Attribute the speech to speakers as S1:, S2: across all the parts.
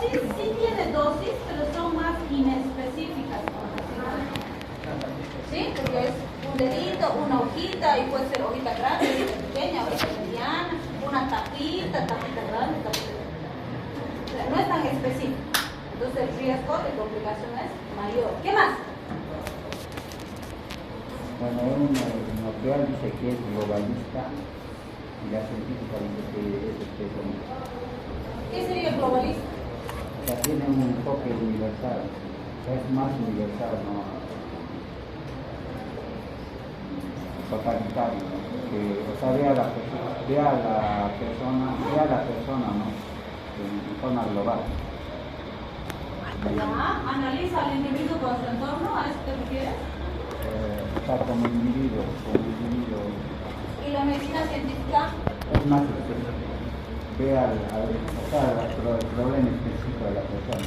S1: dosis, sí tiene dosis, pero son más inespecíficas, por decirlo así. ¿Sí? Porque es un dedito, una hojita, y puede ser hojita grande, hojita pequeña, hojita mediana, una tapita grande, tapita pequeña. O sea, no es tan específico. Entonces el riesgo de complicación es mayor. ¿Qué más?
S2: Bueno, un natural dice que es globalista y la científica dice que es especialista.
S1: ¿Qué sería el globalista?
S2: O sea, tiene un enfoque universal, es más universal, ¿no? Totalitario, ¿no? Que, o sea, ve a la persona, ¿no? En forma global.
S1: Ya, analiza al individuo con su entorno, ¿a eso te refieres?
S2: O sea, como individuo.
S1: ¿Y la medicina científica?
S2: Es más específico. Ve el problema específico de la persona.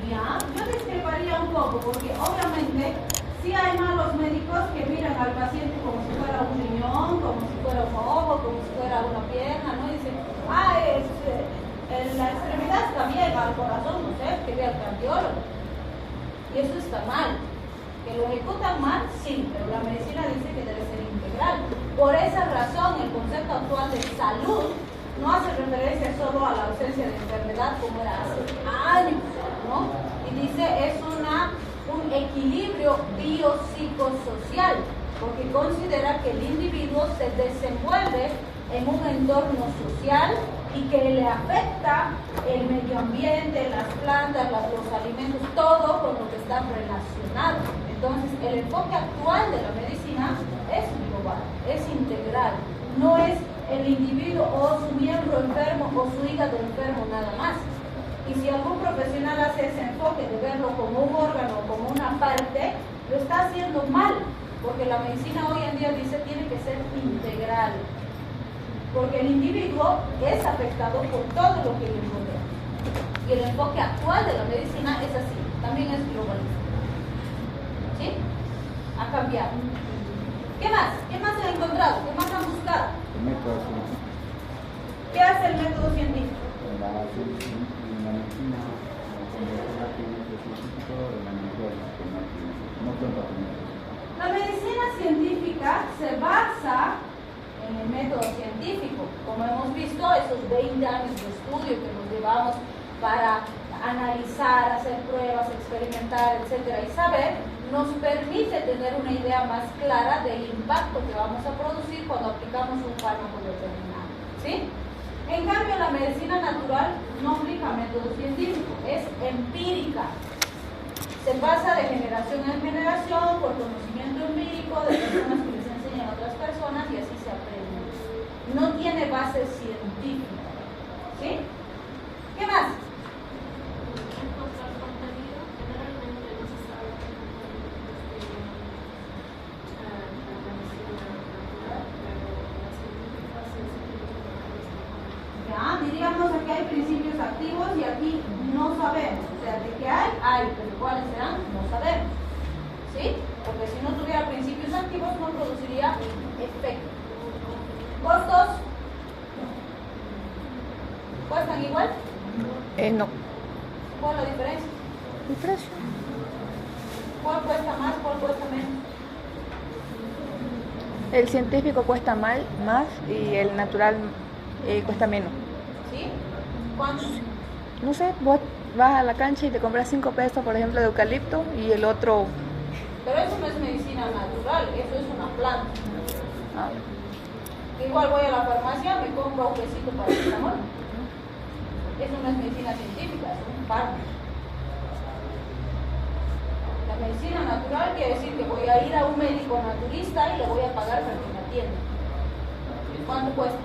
S1: Ya, yo discreparía un poco, porque obviamente sí hay malos médicos que miran al paciente como si fuera un riñón, como si fuera un ojo, como si fuera una pierna, ¿no? Y dicen, la extremidad está bien, al corazón, no sé, que vea al cardiólogo. Y eso está mal. Que lo ejecutan mal, sí, pero la medicina dice que debe ser integral. Por esa razón, el concepto actual de salud no hace referencia solo a la ausencia de enfermedad como era hace años, ¿no? Y dice, es un equilibrio biopsicosocial, porque considera que el individuo se desenvuelve en un entorno social y que le afecta el medio ambiente, las plantas, los alimentos, todo con lo que está relacionado. Entonces, el enfoque actual de la medicina es global, es integral, no es el individuo o su miembro enfermo o su hígado enfermo nada más. Y si algún profesional hace ese enfoque de verlo como un órgano, como una parte, lo está haciendo mal, porque la medicina hoy en día dice tiene que ser integral, porque el individuo es afectado por todo lo que le rodea. Y el enfoque actual de la medicina es así, también es globalista. ¿Sí? Ha cambiado. ¿Qué más? ¿Qué más han encontrado? ¿Qué más han buscado?
S2: El método científico.
S1: ¿Qué hace el método científico?
S2: La medicina convencional tiene método científico, la medicina no cuenta con eso.
S1: La medicina científica se basa en el método científico. Como hemos visto, esos 20 años de estudio que nos llevamos para analizar, hacer pruebas, experimentar, etcétera, y saber, nos permite tener una idea más clara del impacto que vamos a producir cuando aplicamos un fármaco determinado. ¿Sí? En cambio, la medicina natural no aplica método científico, es empírica. Se pasa de generación en generación por conocimiento empírico de personas que les enseñan a otras personas y así se aprende. No tiene base científica. ¿Sí? ¿Qué más? Diríamos aquí hay principios activos y aquí no sabemos, o sea, de que hay, pero cuáles serán, no sabemos, ¿sí? Porque si no tuviera principios activos no produciría efecto. ¿Costos? ¿Cuestan igual?
S3: No.
S1: ¿Cuál es la diferencia?
S3: El precio.
S1: ¿Cuál cuesta más, cuál cuesta menos?
S3: El científico cuesta más y el natural cuesta menos.
S1: ¿Sí? ¿Cuánto?
S3: No sé, vos vas a la cancha y te compras 5 pesos, por ejemplo, de eucalipto y el otro...
S1: Pero eso no es medicina natural, eso es una planta.
S3: Ah.
S1: Igual voy a la farmacia, me compro un pesito para el amor. Eso no es medicina científica, es un fármaco. La medicina natural quiere decir que voy a ir a un médico naturista y le voy a pagar para que me atienda. ¿Cuánto cuesta?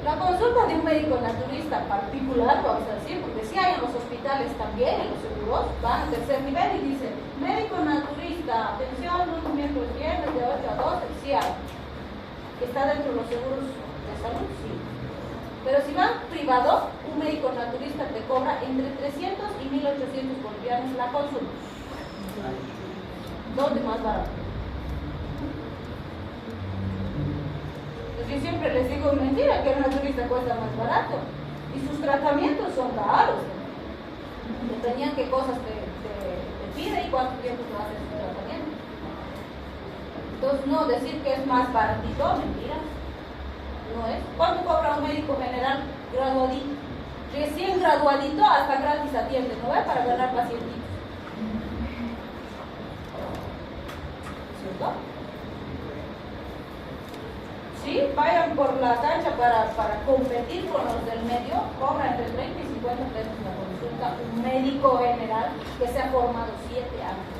S1: La consulta de un médico naturista particular, vamos a decir, porque sí hay en los hospitales también, en los seguros, van al tercer nivel y dicen, médico naturista, atención, lunes, miércoles, viernes, de 8 a 12, sí hay. Que está dentro de los seguros de salud, sí. Pero si van privado, un médico naturista te cobra entre 300 y 1.800 bolivianos la consulta. ¿Dónde más barato? Entonces yo siempre les digo mentira que el naturista cuesta más barato y sus tratamientos son caros. Dependiendo qué cosas te pide y cuánto tiempo te va a hacer su tratamiento. Entonces, no decir que es más baratito, mentira. No es. ¿Cuánto cobra un médico general graduadito? Recién graduadito, hasta gratis atiende, ¿no ve? Para ganar pacientitos. ¿Cierto? Sí, vayan por la cancha para competir con los del medio, cobran entre 30 y 50 pesos la consulta un médico general que se ha formado 7 años.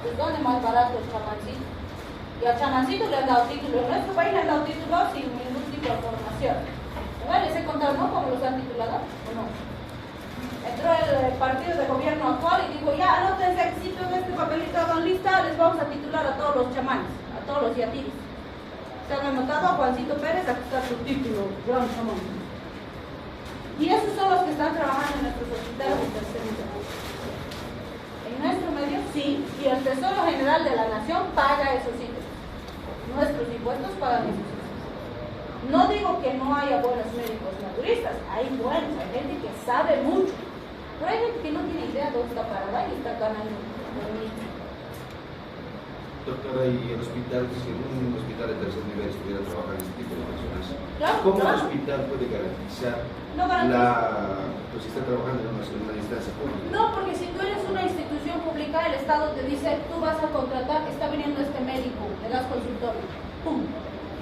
S1: ¿De dónde más barato el chamancito? Y al chamancito le han dado título. En nuestro país le han dado título sin ningún tipo de formación. ¿Verdad? Les he contado, ¿no? ¿Cómo los han titulado? ¿O no? Entró el partido de gobierno actual y dijo, ya anótense aquí en este papelito, hagan lista, les vamos a titular a todos los chamanes, a todos los yatiris. Se han anotado a Juancito Pérez, aquí está su título, gran chamán. Y esos son los que están trabajando en nuestros hospitales de tercer nivel. En nuestro medio, sí, y el Tesoro General de la Nación paga esos sitios. Nuestros impuestos pagan esos sitios. No digo que no haya buenos médicos naturistas, hay buenos, hay gente que sabe mucho, pero hay gente que no tiene idea de dónde está parada y está ganando.
S4: Doctora, y el hospital, si un hospital de tercer nivel estuviera trabajando en este tipo de personas,
S1: Claro,
S4: ¿cómo
S1: claro.
S4: el hospital puede garantizar
S1: No garantiza.
S4: pues si está trabajando en una instancia pública?
S1: No, porque si tú eres una institución pública, el Estado te dice, tú vas a contratar, está viniendo este médico, le das consultorio, ¡pum!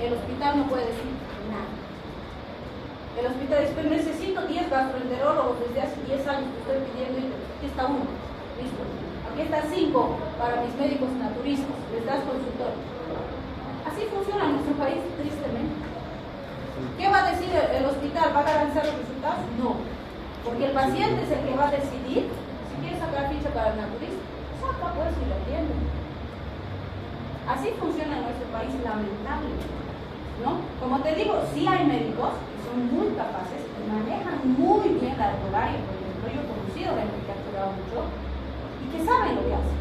S1: El hospital no puede decir nada. El hospital dice, pero necesito 10 gastroenterólogos desde hace 10 años que estoy pidiendo y aquí está uno, listo. Aquí está 5 para mis médicos naturistas, les das consultorio. Así funciona en nuestro país, tristemente. ¿Qué va a decir el hospital? ¿Va a garantizar los resultados? No. Porque el paciente es el que va a decidir si quiere sacar ficha para el naturista. Saca pues y lo atiende. Así funciona en nuestro país, lamentablemente. ¿No? Como te digo, sí hay médicos que son muy capaces, que manejan muy bien la herbolaria, por ejemplo, yo he conocido gente que ha estudiado mucho y que saben lo que hacen.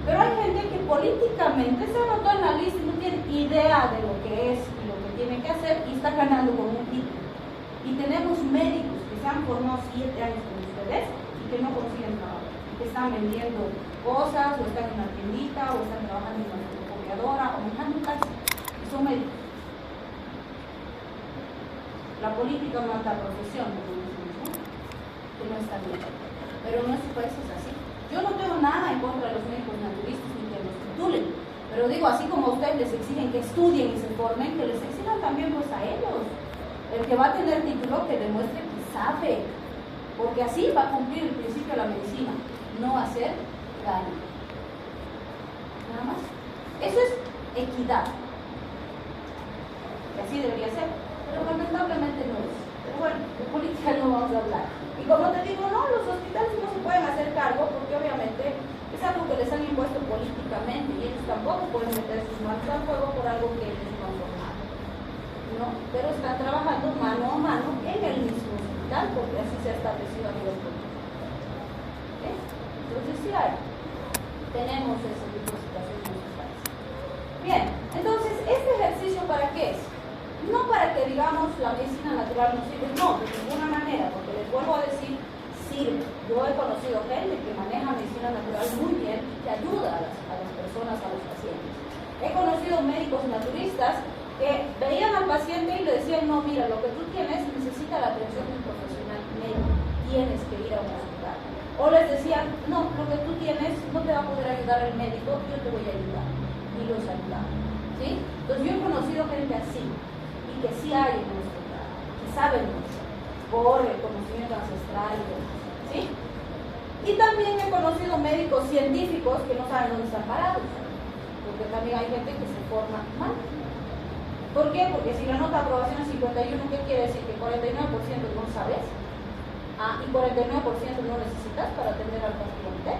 S1: Pero hay gente que políticamente se anotó en la lista y no tiene idea de lo que es y lo que tiene que hacer y está ganando con un título. Y tenemos médicos que se han formado 7 años con ustedes y que no consiguen trabajo, que están vendiendo cosas, o están en una tiendita, o están trabajando en una fotocopiadora, o manejando un taxi, y son médicos. La política mata a profesión, que no está bien. Pero en nuestro país es así. Yo no tengo nada en contra de los médicos naturistas ni que los titulen, pero digo, así como a ustedes les exigen que estudien y se formen, que les exijan también pues a ellos. El que va a tener título, que demuestre que sabe, porque así va a cumplir el principio de la medicina, no hacer daño. Nada más. Eso es equidad. Y así debería ser. Pero lamentablemente no es. Pero bueno, de política no vamos a hablar. Y como te digo, no, los hospitales no se pueden hacer cargo porque obviamente es algo que les han impuesto políticamente y ellos tampoco pueden meter sus manos al fuego por algo que ellos no han formado. ¿No? Pero están trabajando mano a mano en el mismo hospital porque así se ha establecido a nivel político. ¿Okay? Entonces sí hay. Tenemos ese tipo de situaciones en nuestro país. Bien, entonces, ¿este ejercicio para qué es? No para que digamos la medicina natural no sirve, no, de ninguna manera, porque les vuelvo a decir, sirve. Yo he conocido gente que maneja medicina natural muy bien y que ayuda a las personas, a los pacientes. He conocido médicos naturistas que veían al paciente y le decían, no, mira, lo que tú tienes necesita la atención de un profesional médico, tienes que ir a un hospital. O les decían, no, lo que tú tienes no te va a poder ayudar el médico, yo te voy a ayudar. Y los ayudaban. ¿Sí? Entonces yo he conocido gente así. Que sí hay en nuestro país, que saben mucho por el conocimiento ancestral y demás, ¿sí? Y también he conocido médicos científicos que no saben dónde están parados, porque también hay gente que se forma mal. ¿Por qué? Porque si la nota de aprobación es 51, ¿qué quiere decir? Que 49% no sabes, y 49% no necesitas para atender al paciente,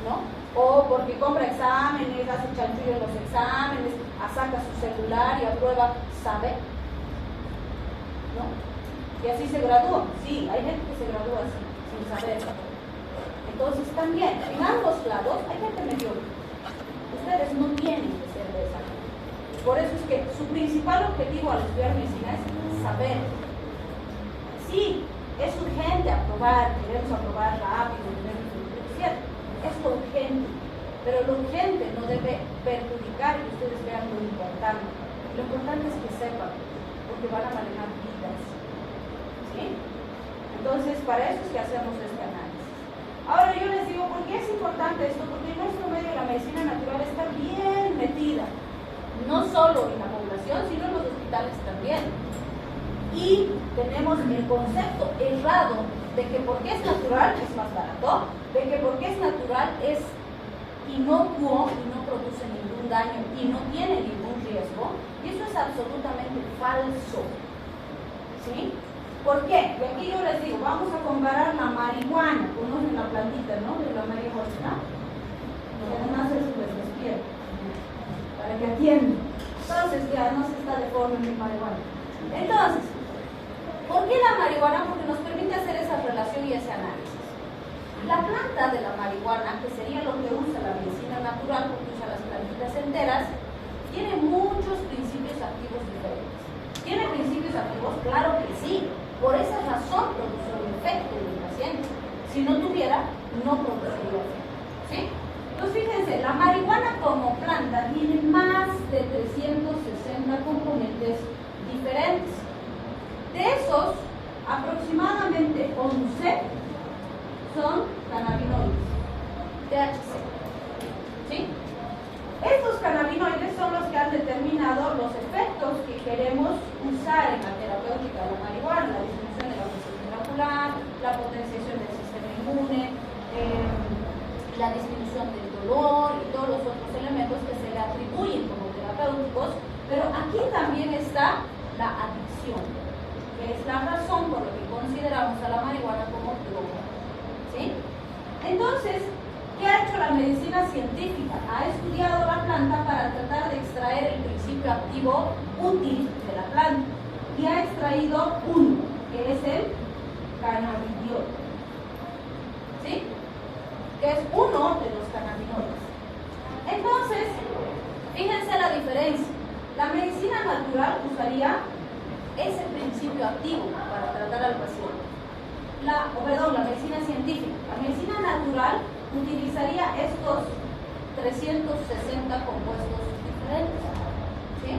S1: ¿no? O porque compra exámenes, hace chanchullo en los exámenes, saca su celular y aprueba, sabe. ¿No? Y así se gradúan. Sí, hay gente que se gradúa así, sin saber. Entonces también, en ambos lados hay gente mediocre. Ustedes no tienen que ser Por eso es que su principal objetivo al estudiar medicina es saber. Sí, es urgente aprobar, queremos aprobar rápido, es cierto, es lo urgente, pero lo urgente no debe perjudicar que ustedes vean lo importante. Lo importante es que sepan, porque van a manejar vidas. ¿Sí? Entonces, para eso es que hacemos este análisis. Ahora yo les digo, ¿por qué es importante esto? Porque en nuestro medio la medicina natural está bien metida, no solo en la población, sino en los hospitales también. Y tenemos el concepto errado de que porque es natural es más barato, de que porque es natural es inocuo y no produce ningún daño y no tiene ningún riesgo, y eso es absolutamente falso. ¿Sí? ¿Por qué? Y aquí yo les digo, vamos a comparar la marihuana, conocen la plantita, ¿no? De la marihuana, que además es su despierto, para que atiendan. Entonces ya no se está deforme mi marihuana. Entonces, ¿por qué la marihuana? Porque nos permite hacer esa relación y ese análisis. La planta de la marihuana, que sería lo que usa la medicina natural, porque usa las plantitas enteras, tiene muchos principios activos diferentes. ¿Tiene principios activos? Claro que sí. Por esa razón produce un efecto en el paciente. Si no tuviera, no produciría efecto. ¿Sí? Entonces fíjense, la marihuana como planta tiene más de 360 componentes diferentes. De esos, aproximadamente 11 son cannabinoides, THC. ¿Sí? Estos cannabinoides son los que han determinado los efectos que queremos usar en la terapéutica de la marihuana, la disminución de la presión ocular, la potenciación del sistema inmune, la disminución del dolor y todos los otros elementos que se le atribuyen como terapéuticos, pero aquí también está la adicción, que es la razón por la que consideramos a la marihuana como droga. ¿Sí? Entonces, ¿qué ha hecho la medicina científica? Ha estudiado la planta para tratar de extraer el principio activo útil de la planta y ha extraído uno, que es el cannabidiol. ¿Sí? Que es uno de los cannabinoides. Entonces, fíjense la diferencia. La medicina natural usaría ese principio activo para tratar al paciente. La medicina científica. La medicina natural utilizaría estos 360 compuestos diferentes. ¿Sí?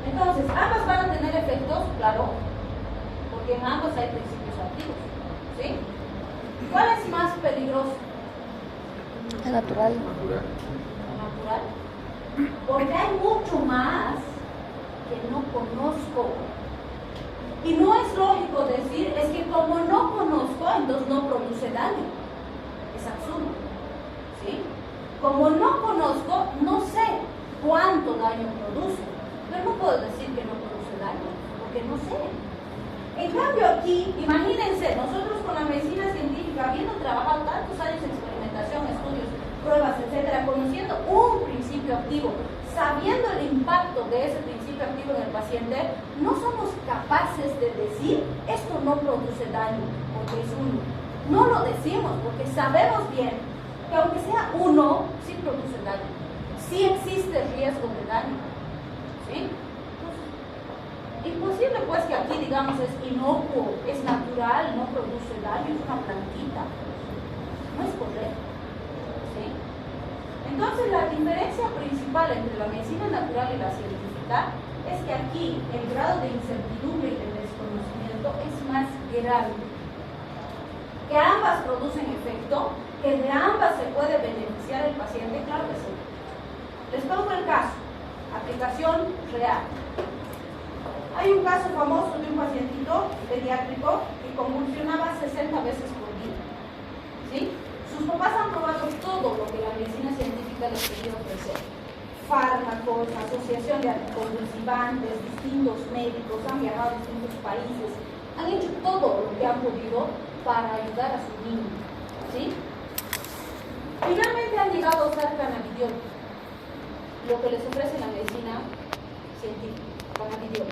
S1: Entonces, ambas van a tener efectos, claro, porque en ambos hay principios activos. ¿Sí? ¿Cuál es más peligroso?
S3: La natural.
S4: Natural.
S1: La natural. Porque hay mucho más que no conozco. Y no es lógico decir, es que como no conozco, entonces no produce daño. Es absurdo. ¿Sí? Como no conozco, no sé cuánto daño produce. Pero no puedo decir que no produce daño, porque no sé. En cambio aquí, imagínense, nosotros con la medicina científica, habiendo trabajado tantos años en experimentación, estudios, pruebas, etcétera, conociendo un principio activo, sabiendo el impacto de ese principio activo en el paciente, no somos capaces de decir esto no produce daño porque es uno. No lo decimos porque sabemos bien que aunque sea uno, sí produce daño. Sí existe riesgo de daño. ¿Sí? Imposible pues que aquí digamos es inocuo, es natural, no produce daño, es una plantita. No es correcto. ¿Sí? Entonces la diferencia principal entre la medicina natural y la científica es que aquí el grado de incertidumbre y de desconocimiento es más grave. Que ambas producen efecto, que de ambas se puede beneficiar el paciente, claro que sí. Les pongo el caso, aplicación real. Hay un caso famoso de un pacientito pediátrico que convulsionaba 60 veces por día. ¿Sí? Sus papás han probado todo lo que la medicina científica les quería ofrecer. Fármacos, asociación de anticonvulsivantes, distintos médicos, han viajado a distintos países, han hecho todo lo que han podido para ayudar a su niño. ¿Sí? Finalmente han llegado a usar cannabidiol, lo que les ofrece la medicina científica, cannabidiol.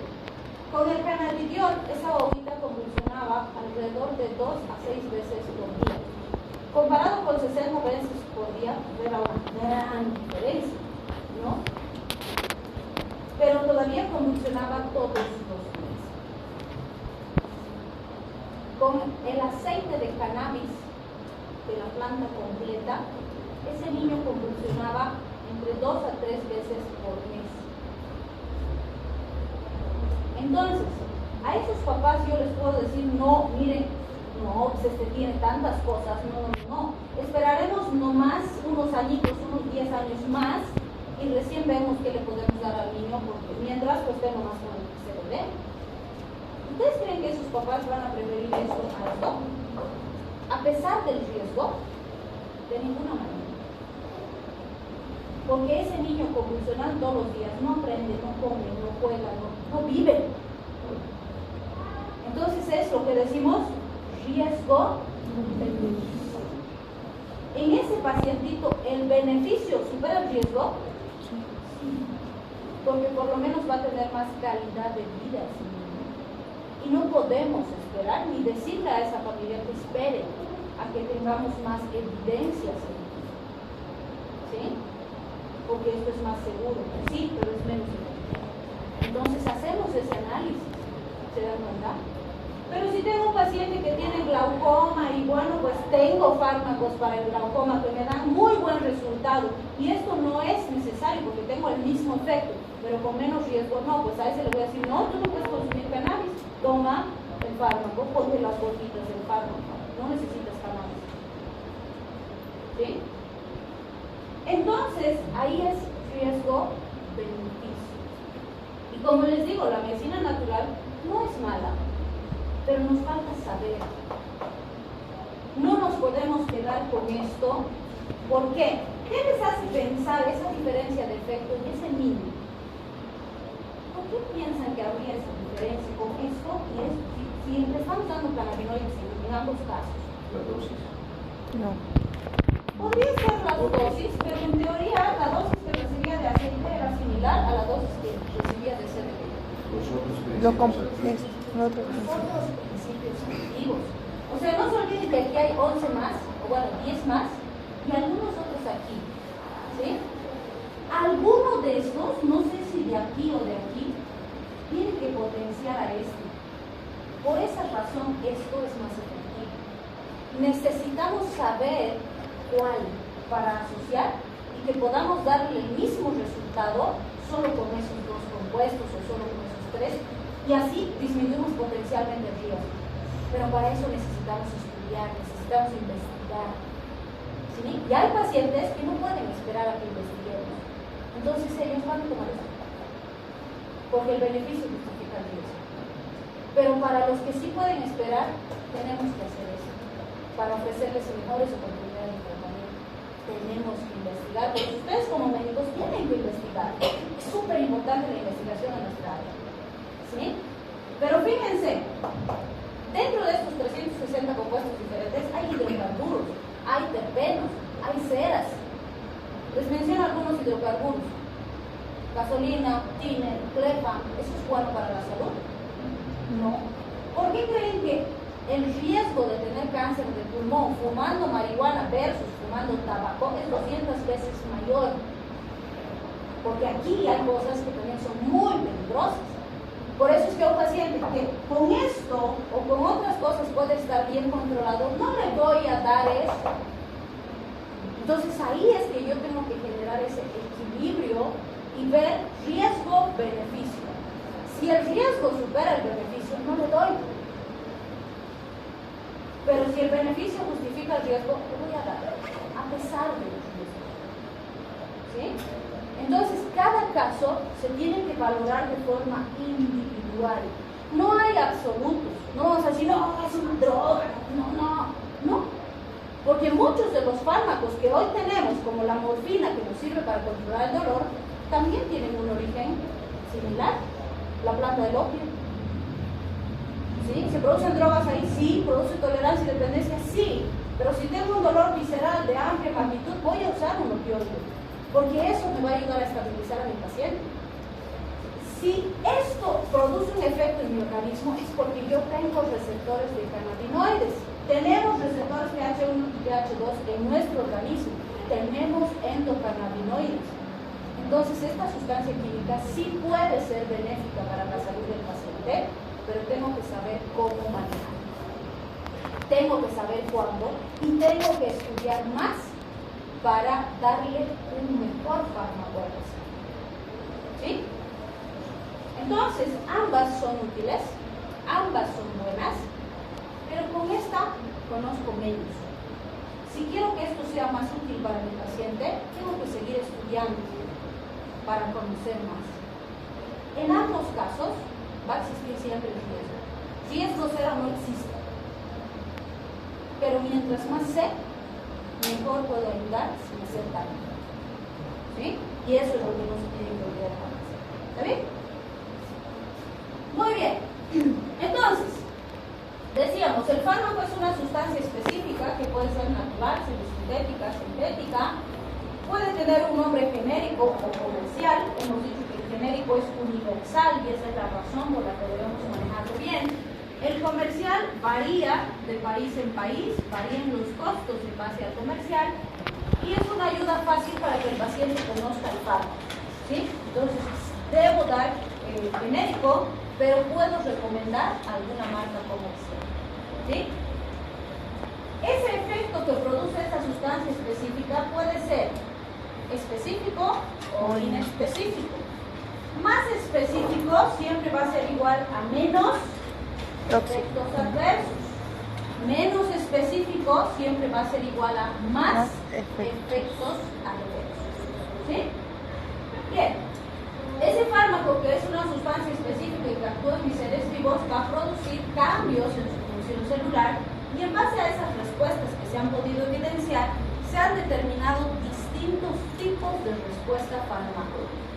S1: Con el cannabidiol, esa bobita convulsionaba alrededor de 2 a 6 veces por día. Comparado con 60 veces por día, era una gran diferencia, ¿no? convulsionaba todos los días. Con el aceite de cannabis de la planta completa, ese niño convulsionaba entre 2 a 3 veces por mes. Entonces, a esos papás yo les puedo decir, no, miren, no, pues tiene tantas cosas, no. Esperaremos nomás unos añitos, unos 10 años más, y recién vemos qué le podemos dar al niño, porque mientras pues tengo más con el CBD. ¿Ustedes creen que esos papás van a preferir eso a esto? A pesar del riesgo, de ninguna manera. Porque ese niño convulsionando todos los días no aprende, no come, no juega, no vive. Entonces es lo que decimos riesgo beneficio. En ese pacientito, ¿el beneficio supera el riesgo? Sí. Porque por lo menos va a tener más calidad de vida. ¿Sí? Y no podemos esperar ni decirle a esa familia que espere a que tengamos más evidencias. ¿Sí? Porque esto es más seguro. Sí, pero es menos seguro. Entonces hacemos ese análisis. ¿Se dan cuenta? Pero si tengo un paciente que tiene glaucoma y bueno, pues tengo fármacos para el glaucoma que me dan muy buen resultado y esto no es necesario porque tengo el mismo efecto, pero con menos riesgo, no, pues a ese le voy a decir, no, tú no puedes consumir cannabis, toma el fármaco, ponte las gotitas del fármaco, no necesitas cannabis. ¿Sí? Entonces, ahí es riesgo-beneficio. Y como les digo, la medicina natural no es mala, pero nos falta saber. No nos podemos quedar con esto. ¿Por qué? ¿Qué les hace pensar esa diferencia de efecto en ese niño? ¿Por qué piensan que habría esa diferencia con esto y esto? Si le estamos dando cannabinoides en ambos casos.
S4: La dosis.
S3: No.
S1: Podría ser las dosis, pero en teoría la dosis que recibía de aceite era similar a la dosis que recibía de CBD.
S4: Los otros
S3: Lo
S4: principios activos.
S1: Otros principios activos. O sea, no se olviden que aquí hay 11 más, o bueno, 10 más, y algunos otros aquí. ¿Sí? Alguno de estos, no sé si de aquí o de aquí, tiene que potenciar a este. Por esa razón, esto es más efectivo. Necesitamos saber cuál para asociar y que podamos darle el mismo resultado solo con esos dos compuestos o solo con esos tres, y así disminuimos potencialmente el riesgo. Pero para eso necesitamos estudiar, necesitamos investigar. ¿Sí? Y hay pacientes que no pueden esperar a que investiguemos. Entonces ellos van a tomar eso. Porque el beneficio justifica el riesgo. Pero para los que sí pueden esperar, tenemos que hacer eso. Para ofrecerles mejores oportunidades de tratamiento, tenemos que investigar. Porque ustedes como médicos tienen que investigar. Es súper importante la investigación en nuestra área. ¿Sí? Pero fíjense, dentro de estos 360 compuestos diferentes hay hidrocarburos, hay terpenos, hay ceras. Les menciono algunos hidrocarburos: gasolina, tiner, clefam. ¿Eso es bueno para la salud? No. ¿Por qué creen que el riesgo de tener cáncer de pulmón fumando marihuana versus fumando tabaco es 200 veces mayor? Porque aquí hay cosas que también son muy peligrosas. Por eso es que a un paciente que con esto o con otras cosas puede estar bien controlado, no le voy a dar esto. Entonces ahí es que yo tengo que generar ese equilibrio y ver riesgo-beneficio. Si el riesgo supera el beneficio, no le doy. Pero si el beneficio justifica el riesgo, le voy a dar, a pesar del riesgo. ¿Sí? Entonces, cada caso se tiene que valorar de forma individual. No hay absolutos. No vamos a decir, no, es una droga. No. Porque muchos de los fármacos que hoy tenemos, como la morfina, que nos sirve para controlar el dolor, también tienen un origen similar. La planta del opio. ¿Sí? ¿Se producen drogas ahí? Sí. ¿Produce tolerancia y dependencia? Sí. Pero si tengo un dolor visceral de amplia magnitud, voy a usar un opioide. Porque eso me va a ayudar a estabilizar a mi paciente. Si esto produce un efecto en mi organismo, es porque yo tengo receptores de cannabinoides. Tenemos receptores TH1 y TH2 en nuestro organismo. Tenemos endocannabinoides. Entonces, esta sustancia química sí puede ser benéfica para la salud del paciente, pero tengo que saber cómo manejar. Tengo que saber cuándo y tengo que estudiar más para darle un mejor fármaco al paciente. ¿Sí? Entonces, ambas son útiles, ambas son buenas, pero con esta conozco menos. Si quiero que esto sea más útil para mi paciente, tengo que seguir estudiando para conocer más. En ambos casos va a existir siempre el riesgo. Si es grosera, no existe. Pero mientras más sé, mejor puedo ayudar sin hacer daño. ¿Sí? Y eso es lo que no se tiene que olvidar jamás. ¿Está bien? Muy bien. Entonces, decíamos, el fármaco es una sustancia específica que puede ser natural, semisintética, sintética, puede tener un nombre genérico o comercial. Hemos dicho que el genérico es universal y esa es la razón por la que debemos manejarlo bien. El comercial varía de país en país, varían los costos en base al comercial y es una ayuda fácil para que el paciente conozca el fármaco. ¿Sí? Entonces, debo dar el genérico, pero puedo recomendar alguna marca comercial. ¿Sí? Ese efecto que produce esa sustancia específica puede ser específico o inespecífico. Más específico siempre va a ser igual a menos efectos adversos. Menos específico siempre va a ser igual a más efectos adversos. ¿Sí? Bien. Ese fármaco, que es una sustancia específica y que actúa en mis seres vivos, va a producir cambios en su función celular y en base a esas respuestas que se han podido evidenciar, se han determinado distintos tipos de respuesta farmacológica.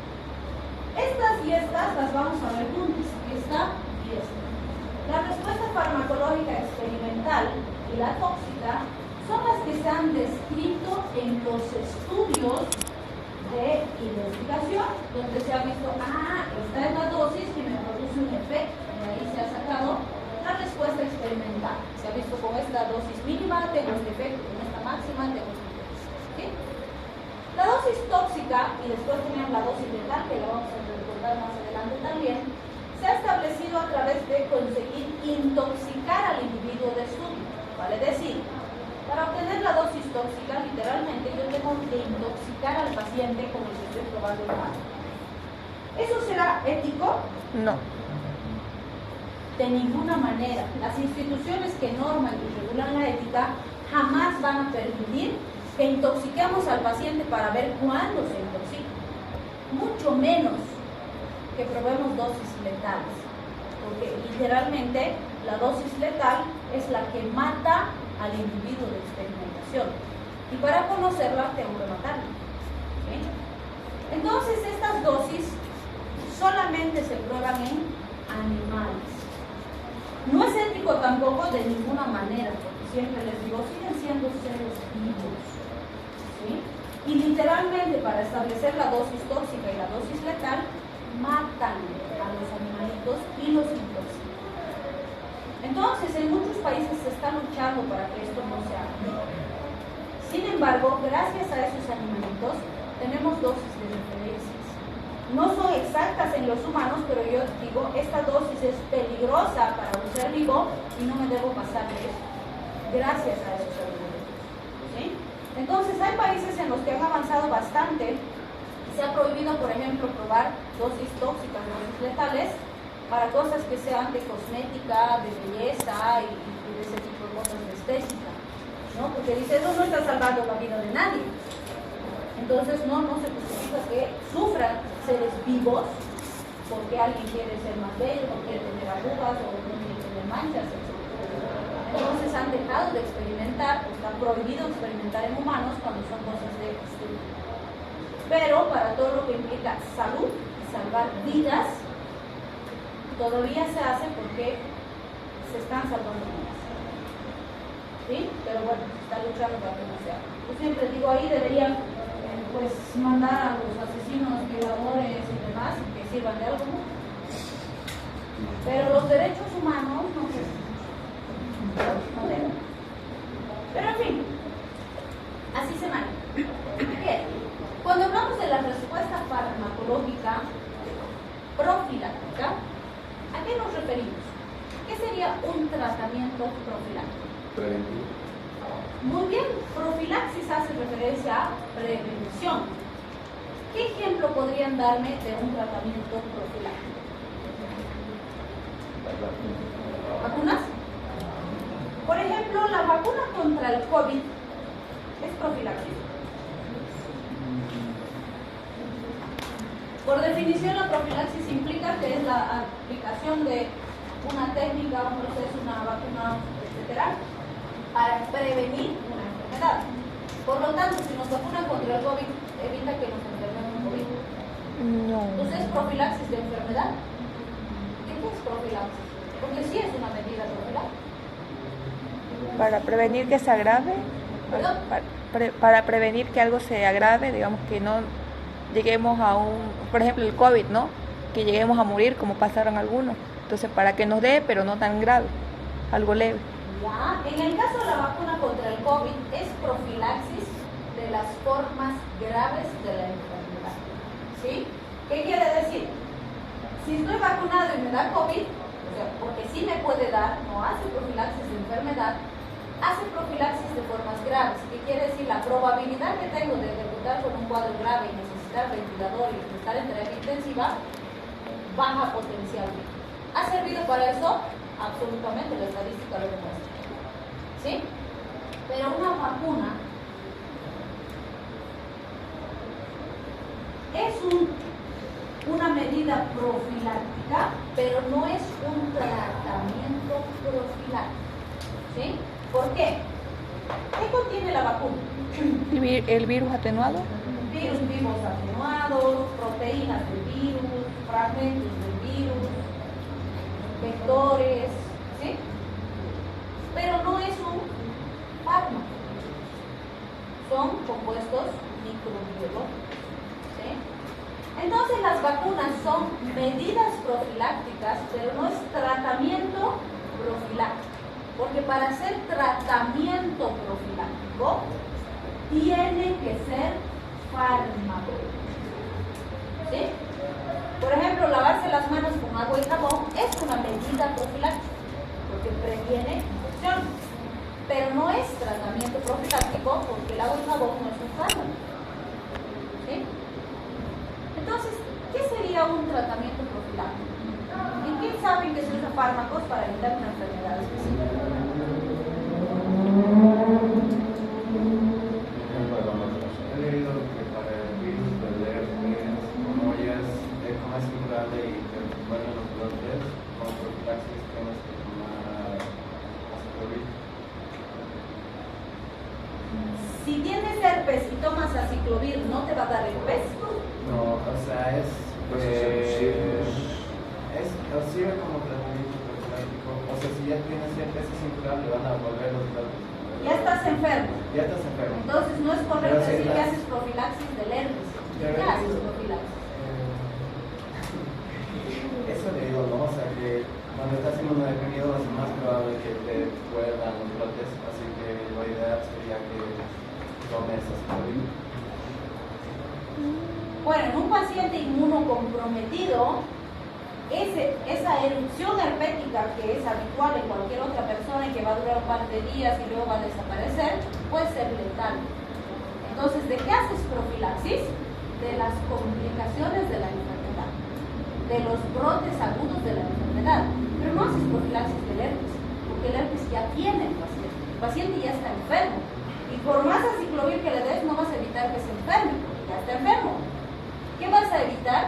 S1: Estas y estas las vamos a ver juntas, esta y esta. La respuesta farmacológica experimental y la tóxica son las que se han descrito en los estudios de investigación, donde se ha visto, esta es la dosis que me produce un efecto, y ahí se ha sacado la respuesta experimental. Se ha visto con esta dosis mínima tengo este efecto, con esta máxima tengo este efecto. ¿Sí? La dosis tóxica, y después tenemos la dosis letal, que la vamos a recordar más adelante también, se ha establecido a través de conseguir intoxicar al individuo de estudio. Vale decir, para obtener la dosis tóxica, literalmente yo tengo que intoxicar al paciente con el que estoy probando el fármaco. ¿Eso será ético?
S3: No.
S1: De ninguna manera. Las instituciones que norman y regulan la ética jamás van a permitir que intoxiquemos al paciente para ver cuándo se intoxica. Mucho menos que probemos dosis letales. Porque literalmente la dosis letal es la que mata al individuo de experimentación. Y para conocerla tengo que matarla. ¿Sí? Entonces estas dosis solamente se prueban en animales. No es ético tampoco de ninguna manera, porque siempre les digo, siguen siendo seres vivos. ¿Sí? Y literalmente para establecer la dosis tóxica y la dosis letal, matan a los animalitos y los intoxican. Entonces, en muchos países se está luchando para que esto no se haga. Sin embargo, gracias a esos animalitos, tenemos dosis de referencias. No son exactas en los humanos, pero yo digo, esta dosis es peligrosa para un ser vivo y no me debo pasar de eso. Gracias a esos animalitos. ¿Sí? Entonces, hay países en los que han avanzado bastante. Se ha prohibido, por ejemplo, probar dosis tóxicas, dosis letales, para cosas que sean de cosmética, de belleza y de ese tipo de cosas de estética, ¿no? Porque dice, eso no está salvando la vida de nadie. Entonces no se justifica que sufran seres vivos porque alguien quiere ser más bello, o quiere tener arrugas, o no quiere tener manchas, etc. Entonces han dejado de experimentar, o está prohibido experimentar en humanos cuando son cosas de estética. Pero para todo lo que implica salud y salvar vidas, todavía se hace porque se están salvando vidas. ¿Sí? Pero bueno, se está luchando para que no se haga. Yo siempre digo, ahí deberían pues mandar a los asesinos, violadores y demás que sirvan de algo, ¿no? Pero los derechos humanos no se deben. Pero en fin, así se maneja. Bien, cuando hablamos de la respuesta sería un tratamiento profiláctico?
S4: Preventivo.
S1: Muy bien, profilaxis hace referencia a prevención. ¿Qué ejemplo podrían darme de un tratamiento profiláctico? ¿Vacunas? Por ejemplo, la vacuna contra el COVID es profilaxis. Por definición, la profilaxis implica que es la aplicación de una técnica, un proceso, una vacuna, etcétera, para prevenir una enfermedad. Por lo tanto, si nos vacunan contra el COVID, evita que nos enfermemos de COVID.
S3: No.
S1: Entonces, profilaxis de enfermedad. ¿Qué es profilaxis? Porque sí es una medida profiláctica.
S3: Para prevenir que se agrave,
S1: ¿Perdón?
S3: para prevenir que algo se agrave, digamos que no lleguemos a por ejemplo el COVID, ¿no? Que lleguemos a morir como pasaron algunos. Entonces, para que nos dé, pero no tan grave, algo leve.
S1: Ya, en el caso de la vacuna contra el COVID, es profilaxis de las formas graves de la enfermedad. ¿Sí? ¿Qué quiere decir? Si estoy vacunado y me da COVID, o sea, porque sí me puede dar, no hace profilaxis de enfermedad, hace profilaxis de formas graves. ¿Qué quiere decir? La probabilidad que tengo de debutar con un cuadro grave y necesitar ventilador y estar en terapia intensiva baja potencialmente. ¿Ha servido para eso? Absolutamente, la estadística lo demuestra. ¿Sí? Pero una vacuna es una medida profiláctica, pero no es un tratamiento profiláctico. ¿Sí? ¿Por qué? ¿Qué contiene la vacuna?
S3: El virus atenuado.
S1: Virus vivos atenuados, proteínas del virus, fragmentos del virus, vectores, ¿sí? Pero no es un fármaco. Son compuestos microbiológicos, ¿sí? Entonces las vacunas son medidas profilácticas, pero no es tratamiento profiláctico. Porque para hacer tratamiento profiláctico tiene que ser fármaco. ¿Sí? Por ejemplo, lavarse las manos con agua y jabón es una medida profiláctica, porque previene infección. Pero no es tratamiento profiláctico porque el agua y jabón no es un fármaco. ¿Sí? Entonces, ¿qué sería un tratamiento profiláctico? ¿En qué saben que se usan fármacos para evitar una enfermedad específica?
S5: He leído que para el virus del herpes, como ya es más curable y que van los brotes, con profilaxis tienes que tomar aciclovir.
S1: Si tienes herpes y tomas aciclovir, ¿no te va a dar herpes?
S5: No, o sea, sirve como tratamiento profiláctico. O sea, si ya tienes herpes es incurable, van a volver los brotes.
S1: Ya estás enfermo.
S5: Ya estás enfermo.
S1: Entonces no es correcto
S5: Pero si
S1: decir que
S5: estás-
S1: haces profilaxis del herpes.
S5: Pero
S1: ¿Qué
S5: es-
S1: haces profilaxis?
S5: Eso le digo, ¿no? O sea, que cuando estás inmunodeprimido es más probable que te vuelvan los brotes, así que lo ideal sería que tomes aciclovir.
S1: Bueno, en un paciente inmunocomprometido, esa erupción herpética que es habitual en cualquier otra persona y que va a durar un par de días y luego va a desaparecer, puede ser letal. Entonces, ¿de qué haces profilaxis? De las complicaciones de la enfermedad, de los brotes agudos de la enfermedad. Pero no haces profilaxis del herpes, porque el herpes ya tiene el paciente. El paciente ya está enfermo. Y por más aciclovir que le des, no vas a evitar que se enferme, porque ya está enfermo. ¿Qué vas a evitar?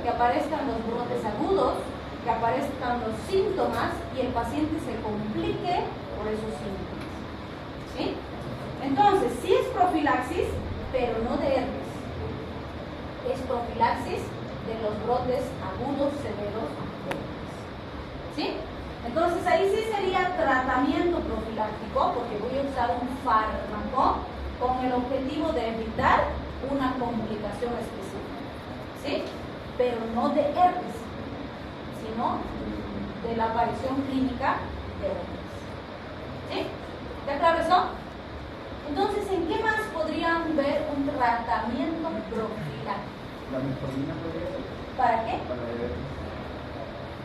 S1: Que aparezcan los brotes agudos, que aparezcan los síntomas y el paciente se complique por esos síntomas. ¿Sí? Entonces, sí es profilaxis, pero no de herpes. Es profilaxis de los brotes agudos severos de herpes. ¿Sí? Entonces, ahí sí sería tratamiento profiláctico, porque voy a usar un fármaco con el objetivo de evitar una complicación específica. ¿Sí? Pero no de herpes, sino de la aparición clínica de herpes. ¿Sí? ¿Está claro eso? Entonces, ¿en qué más podrían ver un tratamiento profiláctico?
S2: La metformina podría ser
S1: ¿Para qué?
S2: para el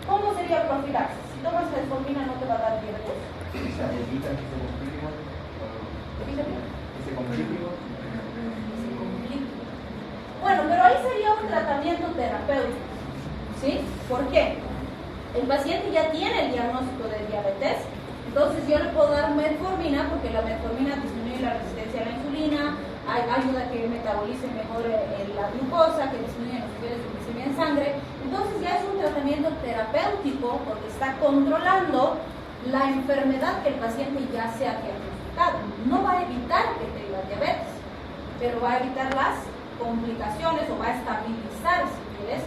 S1: ¿Cómo sería profilaxis? Si tomas metformina no te va a dar diabetes.
S2: O sea, evita que se complique.
S1: Fíjate.
S2: Que se complique.
S1: Bueno, pero ahí sería un tratamiento terapéutico, ¿sí? ¿Por qué? El paciente ya tiene el diagnóstico de diabetes, entonces yo le puedo dar metformina porque la metformina disminuye la resistencia a la insulina, ayuda a que metabolice mejor la glucosa, que disminuye los niveles de glicemia en sangre. Entonces ya es un tratamiento terapéutico porque está controlando la enfermedad que el paciente ya se ha diagnosticado. No va a evitar que tenga diabetes, pero va a evitar las complicaciones o va a estabilizar, si quieres,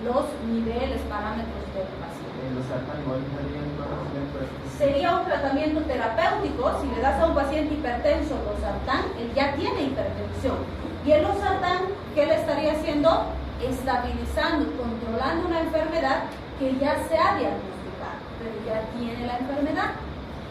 S1: los niveles, parámetros del paciente.
S2: Los sartán igual estarían todos.
S1: Sería un tratamiento terapéutico. Si le das a un paciente hipertenso losartán, él ya tiene hipertensión. Y el losartán, ¿qué le estaría haciendo? Estabilizando, controlando una enfermedad que ya se ha diagnosticado, pero ya tiene la enfermedad.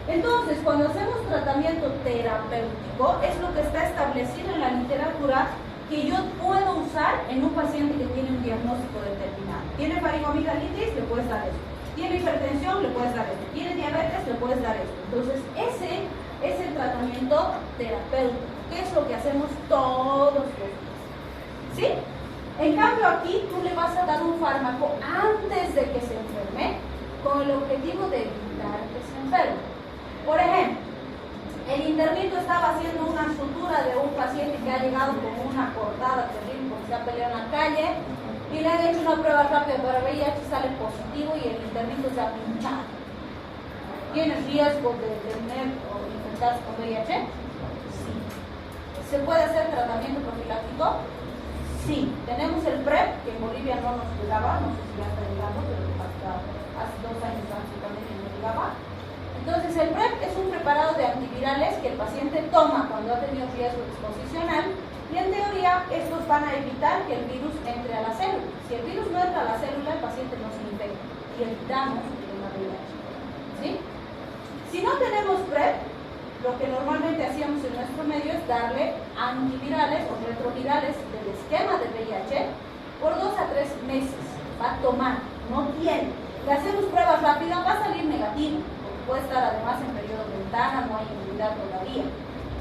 S1: Entonces, cuando hacemos tratamiento terapéutico, es lo que está establecido en la literatura que yo puedo usar en un paciente que tiene un diagnóstico determinado. Tiene faringomigalitis, le puedes dar esto. Tiene hipertensión, le puedes dar esto. Tiene diabetes, le puedes dar esto. Entonces, ese es el tratamiento terapéutico, que es lo que hacemos todos los días. ¿Sí? En cambio, aquí tú le vas a dar un fármaco antes de que se enferme, con el objetivo de evitar que se enferme. Por ejemplo, el internito estaba haciendo una sutura de un paciente que ha llegado con una cortada terrible porque se ha peleado en la calle y le han hecho una prueba rápida para VIH, sale positivo y el internito se ha pinchado. ¿Tiene riesgo de tener o infectarse con VIH? Sí. ¿Se puede hacer tratamiento profiláctico? Sí. Tenemos el PrEP, que en Bolivia no nos llegaba, no sé si ya está llegando, pero hasta hace 2 años antes también no llegaba. Entonces, el PrEP es un preparado de antivirales que el paciente toma cuando ha tenido riesgo exposicional y en teoría estos van a evitar que el virus entre a la célula. Si el virus no entra a la célula, el paciente no se infecta y evitamos el VIH. ¿Sí? Si no tenemos PrEP, lo que normalmente hacíamos en nuestro medio es darle antivirales o retrovirales del esquema de VIH por 2 a 3 meses. Va a tomar, no tiene. Le hacemos pruebas rápidas, va a salir negativo. Puede estar además en periodo de ventana, no hay inmunidad todavía.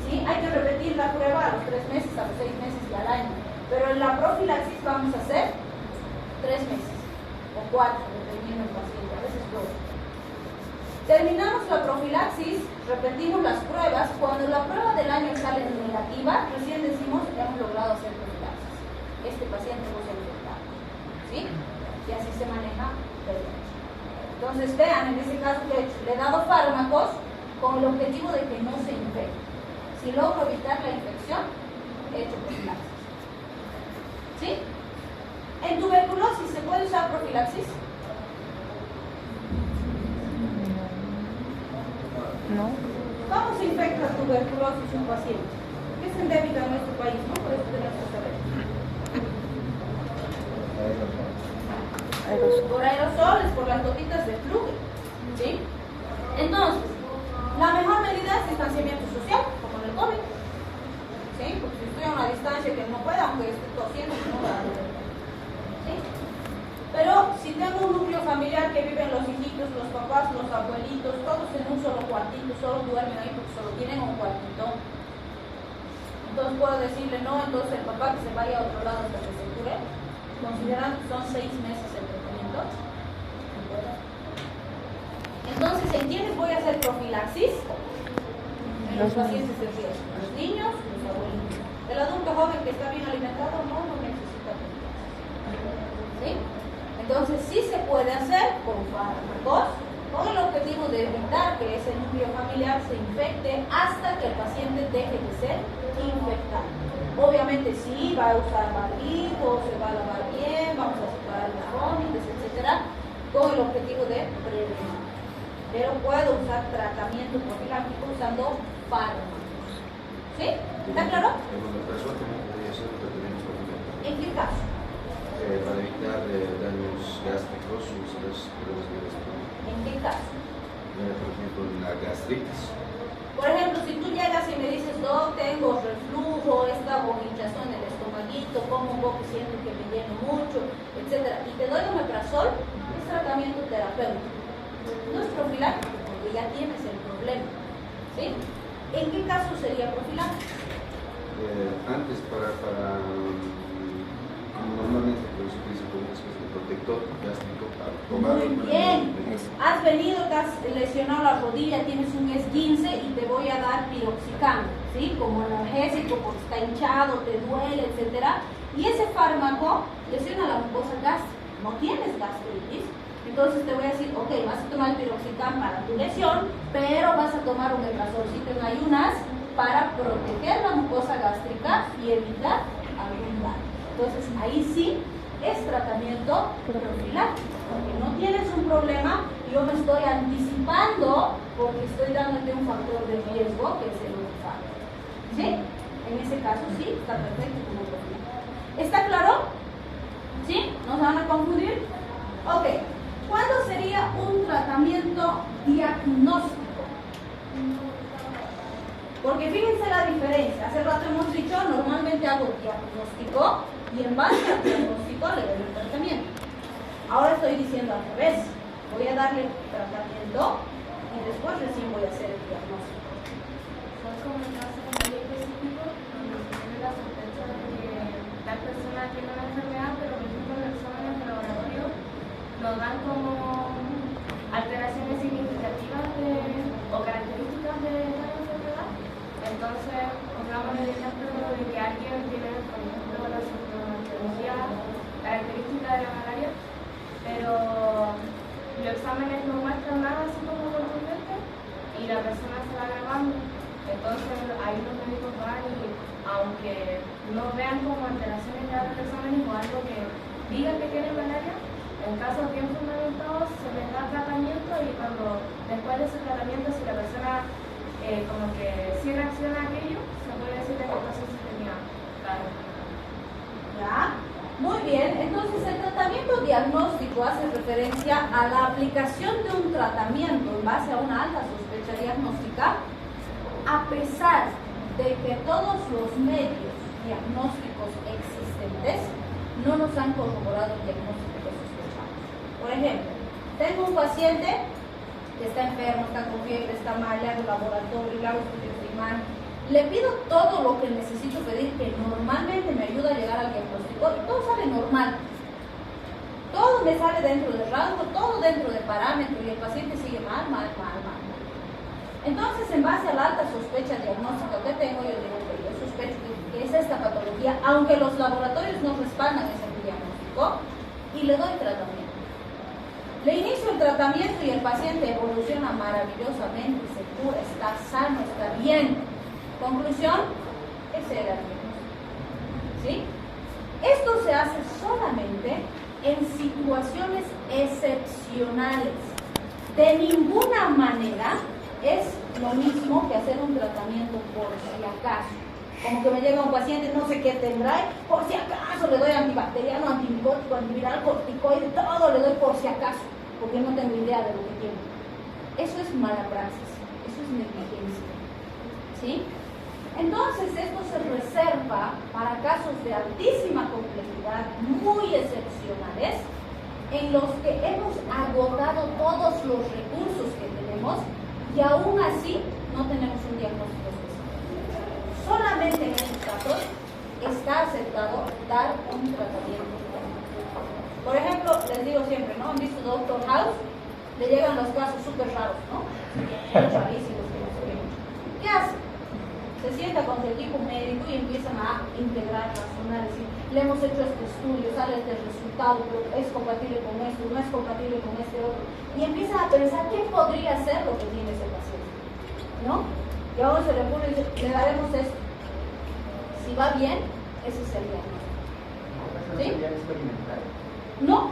S1: ¿Sí? Hay que repetir la prueba a los 3 meses, a los 6 meses y al año. Pero en la profilaxis vamos a hacer 3 meses o 4, dependiendo del paciente, a veces 2. Terminamos la profilaxis, repetimos las pruebas. Cuando la prueba del año sale negativa, recién decimos que hemos logrado hacer profilaxis. Este paciente no se ha infectado. ¿Sí? Y así se maneja el VIH. Entonces vean, en este caso que le he dado fármacos con el objetivo de que no se infecte. Si logro evitar la infección, he hecho profilaxis. ¿Sí? En tuberculosis, ¿se puede usar profilaxis?
S3: No.
S1: ¿Cómo se infecta tuberculosis un paciente? Es endémica en nuestro país, ¿no? Por eso tenemos que saber. Por aerosoles, por las gotitas de flujo. ¿Sí? Entonces, la mejor medida es distanciamiento social, como en el COVID. ¿Sí? Porque si estoy a una distancia que no pueda, aunque esté tosiendo, no va a poder. ¿Sí? Pero si tengo un núcleo familiar que viven los hijitos, los papás, los abuelitos, todos en un solo cuartito, solo duermen ahí porque solo tienen un cuartito. Entonces puedo decirle no, entonces el papá que se vaya a otro lado hasta que se cure, considerando que son 6 meses el tratamiento. Entonces, ¿en quiénes voy a hacer profilaxis? En los pacientes de riesgo, los niños, los abuelitos. El adulto joven que está bien alimentado no necesita profilaxis. ¿Sí? Entonces, sí se puede hacer con fármacos, con el objetivo de evitar que ese núcleo familiar se infecte hasta que el paciente deje de ser infectado. Obviamente sí, va a usar barbijo, se va a lavar bien, vamos a separar los vómitos, etc., con el objetivo de prevenir. Pero puedo usar tratamiento profiláctico usando fármacos. ¿Sí? ¿Está claro?
S4: En una persona también podría ser un tratamiento profiláctico.
S1: ¿En qué caso?
S4: Para evitar daños gástricos, úlceras, problemas de estómago.
S1: ¿En qué caso?
S4: Por ejemplo, la gastritis.
S1: Por ejemplo, si tú llegas y me dices, no, tengo reflujo, esta hinchazón en el estomaguito, como un poco siento que me lleno mucho, etc., y te doy omeprazol, es tratamiento terapéutico. No es profiláctico, porque ya tienes el problema. ¿Sí? ¿En qué caso sería profiláctico?
S4: Antes normalmente por eso utiliza como una especie de protector gástrico para tomar.
S1: Muy bien. Has venido, te has lesionado la rodilla, tienes un esguince y te voy a dar piroxicam, ¿sí? Como analgésico porque está hinchado, te duele, etcétera. Y ese fármaco lesiona la mucosa gástrica. No tienes gastritis. Entonces te voy a decir, ok, vas a tomar el piroxicam para tu lesión, pero vas a tomar un omeprazolcito en ayunas para proteger la mucosa gástrica y evitar algún daño. Entonces ahí sí es tratamiento profiláctico, porque no tienes un problema y yo me estoy anticipando porque estoy dándote un factor de riesgo que es el olfato. ¿Sí? En ese caso sí, está perfecto como profiláctico. ¿Está claro? ¿Sí? ¿No se van a confundir? Ok. ¿Cuándo sería un tratamiento diagnóstico? Porque fíjense la diferencia. Hace rato hemos dicho, normalmente hago diagnóstico y en base al diagnóstico le doy el tratamiento. Ahora estoy diciendo al revés. Voy a darle tratamiento y después recién voy a hacer el diagnóstico.
S6: Son como en casos muy específicos donde se tiene la sospecha de que tal persona tiene una enfermedad, pero por ejemplo en los exámenes de laboratorio nos dan como alteraciones significativas o características de esta enfermedad. Entonces, pongamos el ejemplo de que alguien tiene, por ejemplo, la sintomatología característica de la malaria, pero los exámenes no muestran nada así como contundente y la persona se va agravando. Entonces, ahí los médicos van y, aunque no vean como alteraciones ya de los exámenes o algo que diga que tiene malaria, en casos bien fundamentados se les da tratamiento y cuando después de ese tratamiento, si la persona como que sí reacciona a aquello, se puede decir que entonces se tenía claro.
S1: ¿Ya? Muy bien, entonces el tratamiento diagnóstico hace referencia a la aplicación de un tratamiento en base a una alta sospecha diagnóstica, a pesar de que todos los medios diagnósticos existentes no nos han corroborado el diagnóstico que sospechamos. Por ejemplo, tengo un paciente que está enfermo, está con fiebre, está mal, le hago laboratorio, le hago estudios de imán, le pido todo lo que necesito pedir, que normalmente me ayuda a llegar al diagnóstico, y todo sale normal. Todo me sale dentro del rango, todo dentro de parámetros, y el paciente sigue mal. Entonces, en base a la alta sospecha diagnóstica que tengo, yo digo que yo sospecho que es esta patología, aunque los laboratorios no respaldan ese diagnóstico, y le doy tratamiento. Le inicio el tratamiento y el paciente evoluciona maravillosamente, se cura, está sano, está bien. Conclusión, ese era el diagnóstico. ¿Sí? Esto se hace solamente en situaciones excepcionales. De ninguna manera es lo mismo que hacer un tratamiento por si acaso. Como que me llega un paciente, no sé qué tendrá, por si acaso le doy antibacteriano, antimicótico, antiviral, corticoide, todo le doy por si acaso, porque no tengo idea de lo que tiene. Eso es mala praxis, eso es negligencia. ¿Sí? Entonces esto se reserva para casos de altísima complejidad, muy excepcionales, en los que hemos agotado todos los recursos que tenemos y aún así no tenemos un diagnóstico específico. Solamente en esos casos está aceptado dar un tratamiento. Por ejemplo, les digo siempre, ¿no? ¿Han visto Doctor House? Le llegan los casos súper raros, ¿no? Rarísimos que no se ven. ¿Qué hace? Se sienta con su equipo médico y empiezan a integrar, razonar, decir, le hemos hecho este estudio, sale este resultado, pero es compatible con esto, no es compatible con este otro. Y empiezan a pensar qué podría ser lo que tiene ese paciente, ¿no? Y a uno se le ocurre y dice, le daremos esto. Si va bien, ese es el diagnóstico. ¿Sí? No.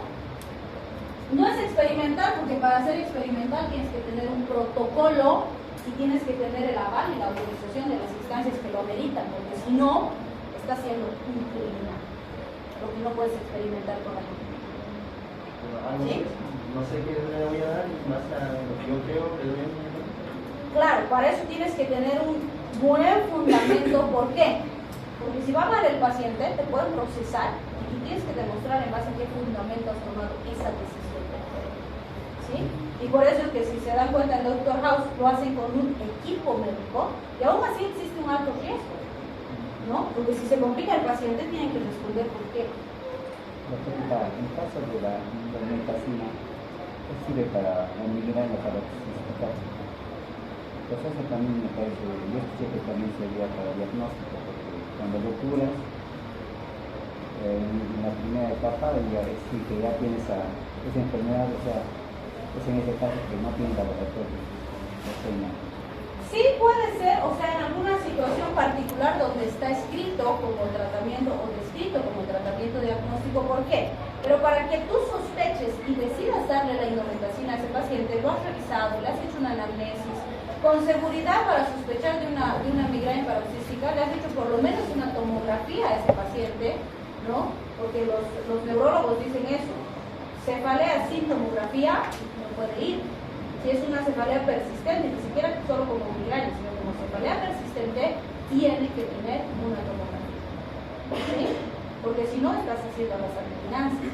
S1: No es experimental, porque para ser experimental tienes que tener un protocolo y tienes que tener el aval y la autorización de las instancias que lo ameritan, porque si no, está siendo un criminal, porque no puedes experimentar con la gente. ¿Sí?
S5: No sé qué le voy a dar, más a lo que yo creo que le doy a mi hijo.
S1: Claro, para eso tienes que tener un buen fundamento. ¿Por qué? Porque si va mal el paciente, te pueden procesar y tú tienes que demostrar en base a qué fundamento has tomado esa decisión. ¿sí? Y por eso es que si se dan cuenta en Dr. House lo hacen con un equipo médico y aún así existe un alto riesgo, ¿no? Porque si se complica el paciente tienen que responder por qué.
S2: En caso de la indometacina, sirve para la migraña, para cística. Pues eso también me parece, yo escuché que también sería para diagnóstico, porque cuando lo curas, en la primera etapa, ya es decir, que ya tiene esa enfermedad, o sea, es en ese caso que no tiene laboratorio.
S1: Sí puede ser, o sea, en alguna situación particular donde está escrito como tratamiento o descrito como tratamiento diagnóstico, ¿por qué? Pero para que tú sospeches y decidas darle la indometacina a ese paciente, lo has revisado, le has hecho una anamnesis, con seguridad para sospechar de una migraña paroxística, le has hecho por lo menos una tomografía a ese paciente, ¿no? Porque los neurólogos dicen eso, cefalea sin tomografía no puede ir. Si es una cefalea persistente, ni siquiera solo como migraña, sino como cefalea persistente, tiene que tener una tomografía, ¿sí? Porque si no estás haciendo las adivinancias.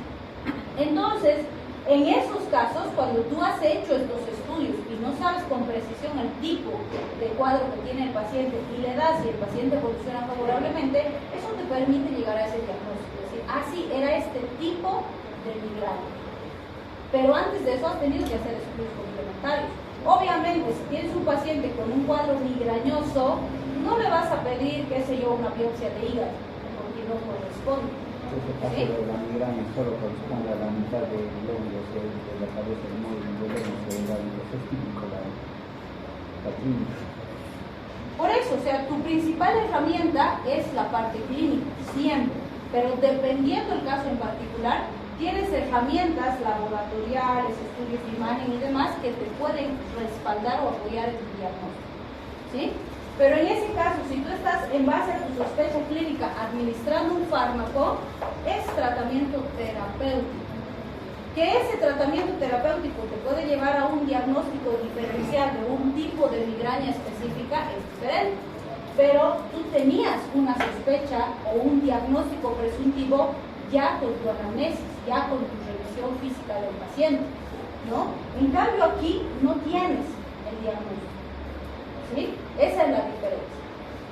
S1: Entonces, en esos casos, cuando tú has hecho estos estudios y no sabes con precisión el tipo de cuadro que tiene el paciente y le das y el paciente evoluciona favorablemente, eso te permite llegar a ese diagnóstico. Es decir, sí, era este tipo de migraña. Pero antes de eso has tenido que hacer estudios complementarios. Obviamente, si tienes un paciente con un cuadro migrañoso, no le vas a pedir, qué sé yo, una biopsia de hígado, porque no corresponde.
S2: Este caso de la migraña solo corresponde a la mitad del lóbulo de la cabeza, el módulo cerebral, eso es típico la clínica.
S1: Por eso, o sea, tu principal herramienta es la parte clínica, siempre. Pero dependiendo del caso en particular, tienes herramientas laboratoriales, estudios de imagen y demás que te pueden respaldar o apoyar en tu diagnóstico, ¿sí? Pero en ese caso, si tú estás en base a tu sospecha clínica administrando un fármaco, es tratamiento terapéutico. Que ese tratamiento terapéutico te puede llevar a un diagnóstico diferencial de un tipo de migraña específica es diferente. Pero tú tenías una sospecha o un diagnóstico presuntivo ya con tu anamnesis, ya con tu revisión física del paciente, ¿no? En cambio aquí no tienes el diagnóstico, ¿sí? Esa es la diferencia.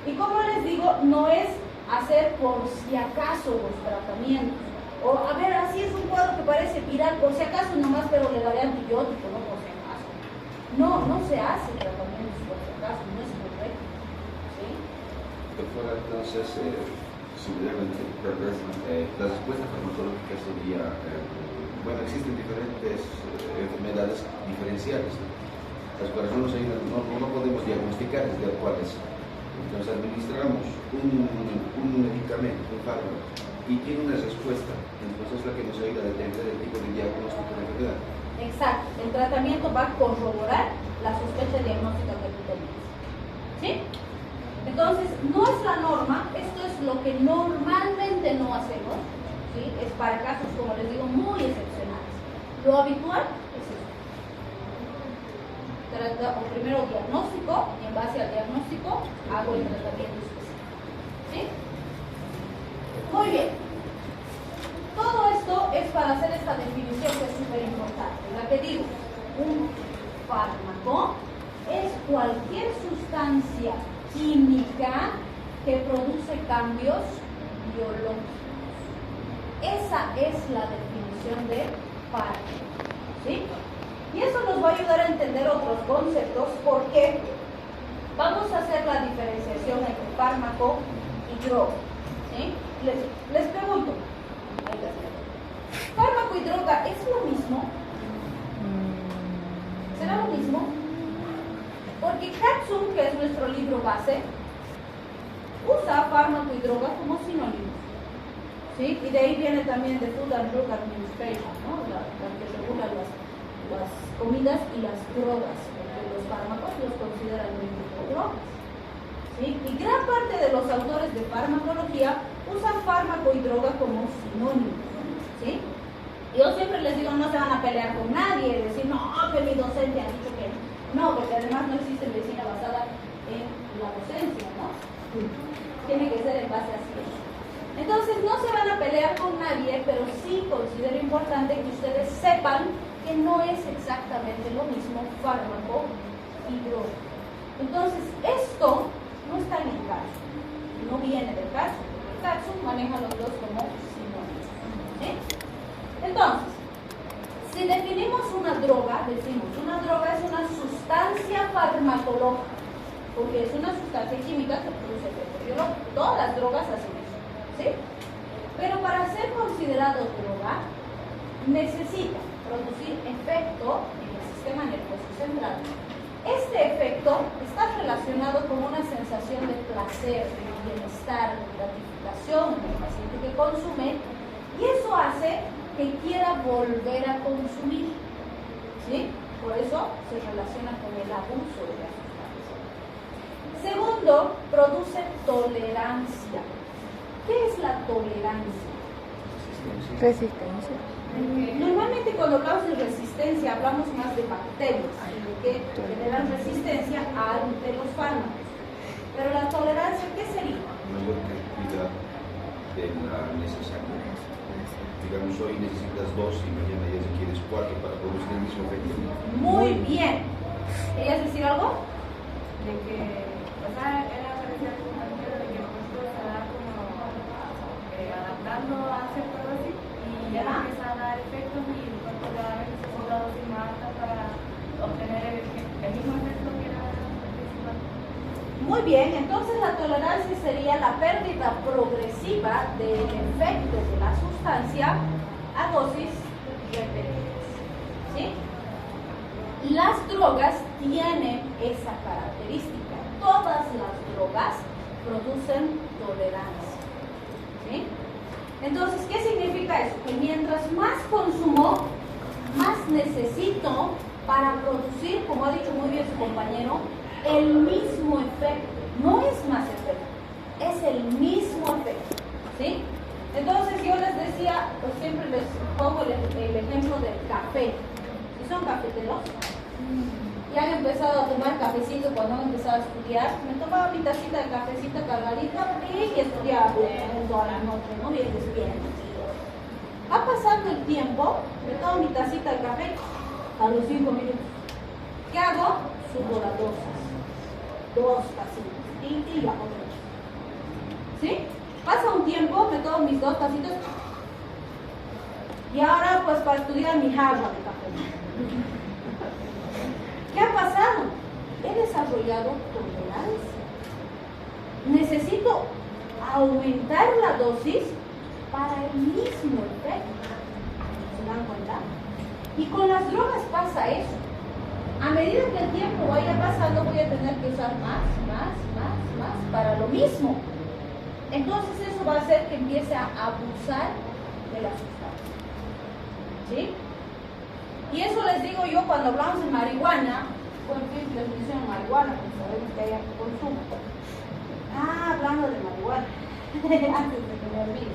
S1: Y como les digo, no es hacer por si acaso los tratamientos, o a ver, así es un cuadro que parece viral, por si acaso nomás, pero le daré antibiótico, no por si acaso. No se hace tratamientos por si acaso, no es correcto, ¿sí?
S4: Doctora, entonces, simplemente, la respuesta farmacológica sería, bueno, existen diferentes enfermedades diferenciales, las cuales no podemos diagnosticar desde cuáles. Entonces administramos un medicamento, un fármaco, y tiene una respuesta, entonces es la que nos ayuda a determinar el tipo de diagnóstico de enfermedad.
S1: Exacto, el tratamiento va a corroborar la sospecha diagnóstica que tú tenías, ¿sí? Entonces, no es la norma, esto es lo que normalmente no hacemos, ¿sí? Es para casos, como les digo, muy excepcionales. Lo habitual es eso. Primero diagnóstico, y en base al diagnóstico hago el tratamiento específico, ¿sí? Muy bien. Todo esto es para hacer esta definición que es súper importante. La que digo, un fármaco es cualquier sustancia química que produce cambios biológicos. Esa es la definición de fármaco, ¿sí? Y eso nos va a ayudar a entender otros conceptos porque vamos a hacer la diferenciación entre fármaco y droga, ¿sí? Les pregunto, ¿fármaco y droga es lo mismo? ¿Será lo mismo? Porque Katzum, que es nuestro libro base, usa fármaco y droga como sinónimos, ¿sí? Y de ahí viene también de Food and Drug Administration, ¿no? La que regula las comidas y las drogas, porque los fármacos los consideran muy tipo drogas, ¿sí? Y gran parte de los autores de farmacología usan fármaco y droga como sinónimos, ¿sí? Yo siempre les digo, no se van a pelear con nadie, decir, no, que mi docente ha dicho que no, porque además no existe medicina basada en la docencia, ¿no? Tiene que ser en base a ciencia. Entonces no se van a pelear con nadie, pero sí considero importante que ustedes sepan qué que no es exactamente lo mismo fármaco y droga. Entonces, esto no está en el caso, no viene del caso, porque el caso maneja los dos como sinónimos. ¿Sí? Entonces, si definimos una droga, decimos una droga es una sustancia farmacológica, porque es una sustancia química que produce efecto biológico. Todas las drogas hacen eso, ¿sí? Pero para ser considerado droga, necesita producir efecto en el sistema nervioso central. Este efecto está relacionado con una sensación de placer, de bienestar, de gratificación en el paciente que consume, y eso hace que quiera volver a consumir, ¿sí? Por eso se relaciona con el abuso de la sustancia. Segundo, produce tolerancia. ¿Qué es la tolerancia?
S3: Resistencia.
S1: Normalmente cuando hablamos de resistencia hablamos más de bacterias que generan resistencia ante los fármacos. Pero la tolerancia, ¿qué sería?
S4: Mayor cantidad de la necesaria. Digamos, hoy necesitas 2 y mañana ya requieres 4 para producir el mismo efecto.
S1: Muy bien. ¿Querías decir algo?
S6: De que, o sea, era parecía como un compañero de que el cuerpo se va como adaptando a cierta dosis y ya empieza a dar efectos y el cuerpo cada vez necesita una dosis más alta para obtener el mismo efecto que era el principal.
S1: Muy bien, entonces la tolerancia sería la pérdida progresiva del efecto de la sustancia a dosis repetidas. ¿Sí? Las drogas tienen esa característica. Todas las drogas producen tolerancia. ¿Sí? Entonces, ¿qué significa eso? Que mientras más consumo, más necesito para producir, como ha dicho muy bien su compañero, el mismo efecto. No es más efecto, es el mismo efecto. ¿Sí? Entonces yo les decía, pues siempre les pongo el ejemplo del café. Si son cafeteros y han empezado a tomar cafecito cuando han empezado a estudiar, me tomaba mi tacita de cafecito cargadita y estudiaba toda la noche, ¿no? Bien despierto. Va pasando el tiempo, me tomo mi tacita de café a los 5 minutos. ¿Qué hago? Subo la dosis. 2 tacitas. Y la otra. ¿Sí? Pasa un tiempo, me tomo mis 2 tacitas. Y ahora, pues, para estudiar mi jarra de café. ¿Qué ha pasado? He desarrollado tolerancia. Necesito aumentar la dosis para el mismo efecto. ¿Se dan cuenta? Y con las drogas pasa eso. A medida que el tiempo vaya pasando, voy a tener que usar más para lo mismo. Entonces eso va a hacer que empiece a abusar de la sustancia. ¿Sí? Y eso les digo yo cuando hablamos de marihuana. Bueno, ¿qué definición de marihuana? Pues sabemos que hay consumo. Hablando de marihuana. Antes de que me olvide.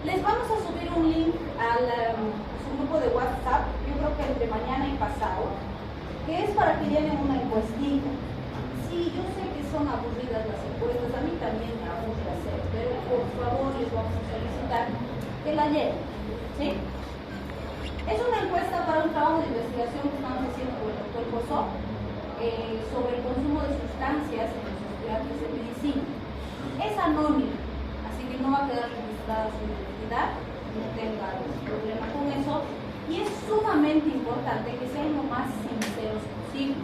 S1: Les vamos a subir un link a su grupo de WhatsApp, yo creo que entre mañana y pasado, que es para que llenen una encuestita. Sí, yo sé que son aburridas las encuestas, a mí también me aburre hacer, pero por favor les vamos a solicitar que la llenen. ¿Sí? Es una encuesta para un trabajo de investigación que estamos haciendo con el doctor Josó sobre el consumo de sustancias en los estudiantes de medicina. Es anónima, así que no va a quedar registrada su identidad, no tenga problema con eso. Y es sumamente importante que sean lo más sinceros posibles.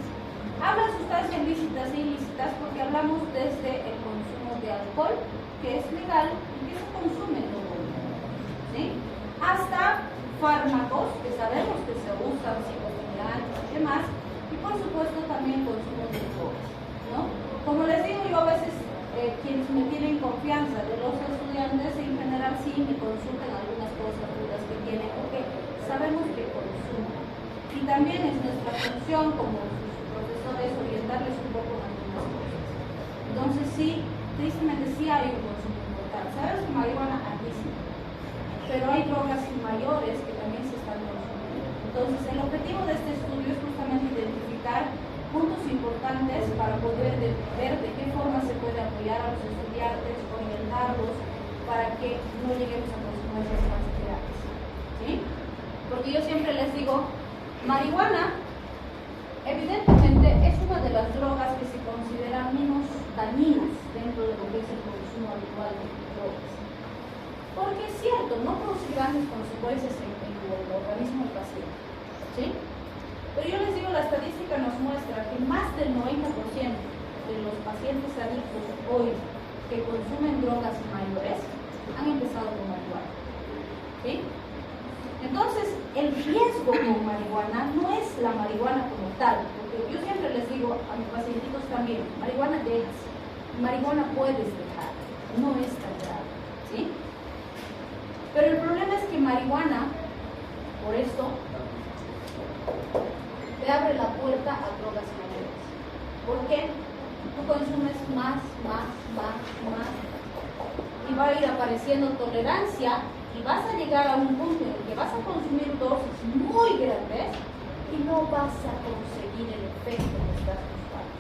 S1: Hablan sustancias lícitas e ilícitas porque hablamos desde el consumo de alcohol, que es legal y que se consume en todo el mundo, ¿sí? Hasta fármacos que sabemos que se usan, psicoestimulantes y demás, y por supuesto también consumo de drogas, ¿no? Como les digo yo, a veces quienes me tienen confianza de los estudiantes en general sí me consultan algunas cosas, dudas que tienen, porque sabemos que consumen. Y también es nuestra función como sus profesores orientarles un poco en algunas cosas. Entonces sí, tristemente sí hay un consumo importante. Sabemos que marihuana altísima, pero hay drogas mayores que también se están consumiendo. Entonces el objetivo de este estudio es justamente identificar puntos importantes para poder ver de qué forma se puede apoyar a los estudiantes, orientarlos para que no lleguemos a consecuencias más graves. ¿Sí? Porque yo siempre les digo Marihuana, evidentemente, es una de las drogas que se consideran menos dañinas dentro de lo que es el consumo habitual de drogas. Porque es cierto, no produce grandes consecuencias en el organismo del paciente, ¿sí? Pero yo les digo, la estadística nos muestra que más del 90% de los pacientes adictos hoy que consumen drogas mayores han empezado con marihuana, ¿sí? Entonces, el riesgo con marihuana no es la marihuana como tal, porque yo siempre les digo a mis pacientitos también, marihuana dejas, marihuana puedes dejar, no es tan grave, ¿sí? Pero el problema es que marihuana, por esto, te abre la puerta a drogas mayores. ¿Por qué? Tú consumes más, y va a ir apareciendo tolerancia, y vas a llegar a un punto en el que vas a consumir dosis muy grandes y no vas a conseguir el efecto que estás buscando.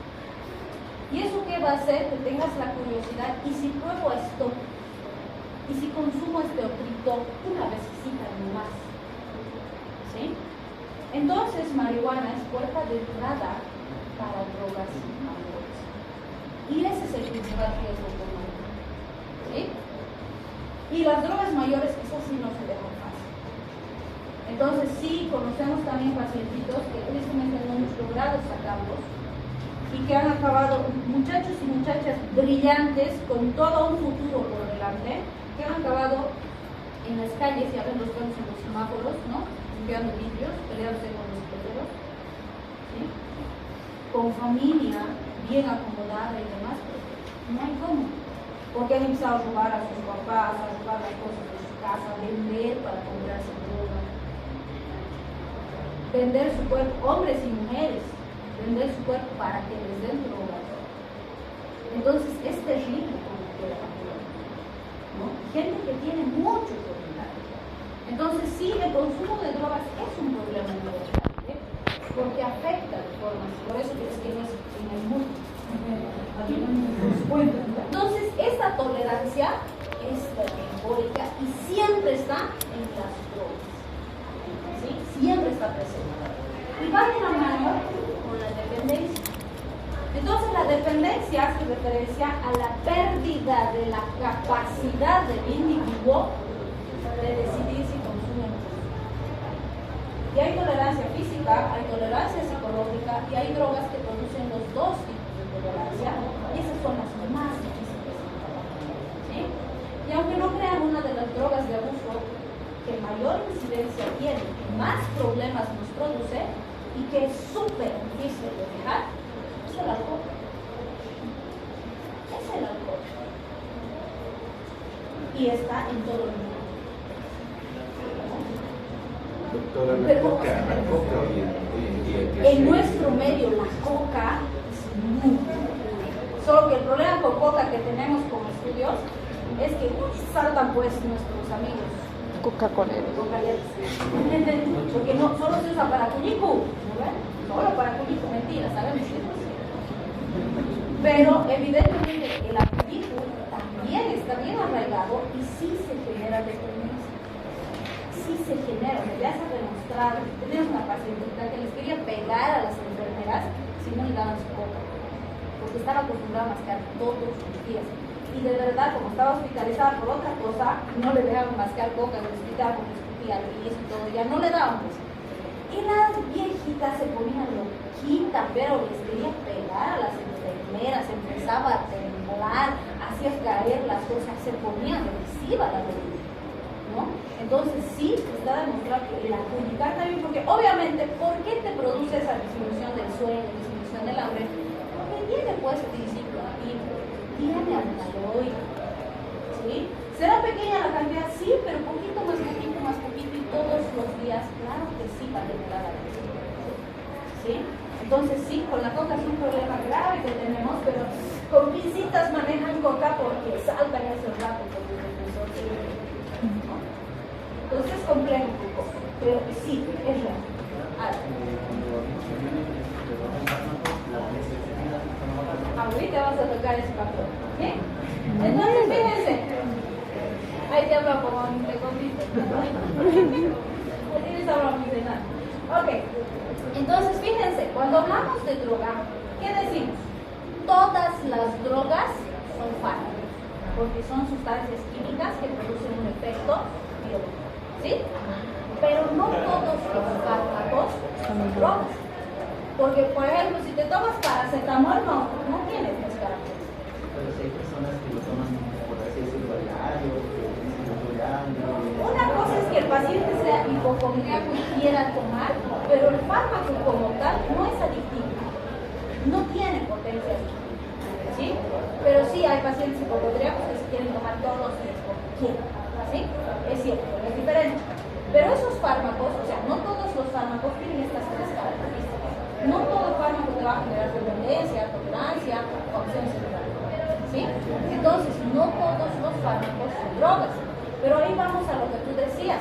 S1: ¿Y eso qué va a hacer? Que tengas la curiosidad, y si pruebo esto, y si consumo este otrito una vesecita nomás, ¿sí? Entonces marihuana es puerta de entrada para drogas mayores. Y ese es el principal riesgo con marihuana, ¿sí? Y las drogas mayores, esas sí no se dejan fácil. Entonces sí, conocemos también pacientitos que tristemente no hemos logrado sacarlos y que han acabado, muchachos y muchachas brillantes con todo un futuro por delante, que han acabado en las calles, ya ven los carros en los semáforos, ¿no? Limpiando vidrios, peleándose con los peleros, ¿sí? Con familia bien acomodada y demás, pero no hay cómo. Porque han empezado a robar a sus papás, a robar las cosas de su casa, a vender para comprarse droga, vender su cuerpo, hombres y mujeres, vender su cuerpo para que les den droga. Entonces es terrible como queda la droga, ¿no? Gente que tiene mucho problema. Entonces sí, el consumo de drogas es un problema importante, porque afecta de formas, por eso es que no es en el mundo. Entonces, esta tolerancia es diabólica y siempre está en las drogas, ¿sí? Siempre está presente. Y va de la mano con la dependencia. Entonces, la dependencia hace referencia a la pérdida de la capacidad del individuo de decidir si consume o no. Y hay tolerancia física, hay tolerancia psicológica y hay drogas que producen los dos tipos de tolerancia, y esas son las más difíciles, ¿sí? Y aunque no crean, una de las drogas de abuso que mayor incidencia tiene, que más problemas nos produce y que es súper difícil de dejar, es el alcohol. Es el alcohol. Y está en todo el mundo.
S4: Doctora, la coca hoy en día.
S1: En nuestro medio, la coca es muy solo que el problema con coca que tenemos como estudios es que saltan pues nuestros amigos
S3: Coca-Coleros.
S1: porque no solo se usa para cuñicu, ¿no? Solo para cuñicu, mentira, sabemos que no es cierto. Pero evidentemente el cuñicu también está bien arraigado y sí se genera dependencia. Sí se genera, ya se ha demostrado. Tenemos una pacientita que les quería pegar a las enfermeras si no le daban su coca, porque estaba acostumbrada a mascar todos los días. Y de verdad, como estaba hospitalizada por otra cosa, no le dejaban mascar coca en el hospital porque escupía gris y todo, ya no le daban pues. Y la viejita se ponía loquita, pero les quería pegar a las enfermeras, empezaba a temblar, hacía caer las cosas, se ponía agresiva la viejita, ¿no? Entonces sí, está demostrado que la comunicar también, porque obviamente, ¿por qué te produce esa disminución del sueño, disminución del hambre? Porque tiene pues principio activo, tiene alcaloide, ¿sí? ¿Será pequeña la cantidad? Sí, pero poquito, y todos los días, claro que sí va a generar adicción, ¿sí? Entonces sí, con la coca es un problema grave que tenemos, pero con visitas manejan coca porque saltan ese rato con el defensor, ¿no? Entonces es complejo un poco, pero sí, es real. Ahorita vas a tocar ese patrón, ¿sí? Entonces fíjense, ahí te hablo como te convito. Tienes ahora mi cenar. Ok. Entonces, fíjense, cuando hablamos de droga, ¿qué decimos? Todas las drogas son fármacos, porque son sustancias químicas que producen un efecto biológico, ¿sí? Pero no todos los fármacos son drogas. Porque, por ejemplo, si te tomas paracetamol, no tienes las características.
S2: Pero si hay personas que lo toman, por así decirlo, a diario, que dicen
S1: Una cosa es que el paciente sea hipocondríaco y quiera tomar, pero el fármaco como tal no es adictivo, no tiene potencia adictiva, ¿sí? Pero sí hay pacientes hipocondríacos que se quieren tomar todos los días porque quieren, ¿sí? Es cierto, es diferente. Pero esos fármacos, o sea, no todos los fármacos tienen estas tres características. No todo fármaco te va a generar dependencia, tolerancia o acción cerebral, ¿sí? Entonces, no todos los fármacos son drogas. Pero ahí vamos a lo que tú decías.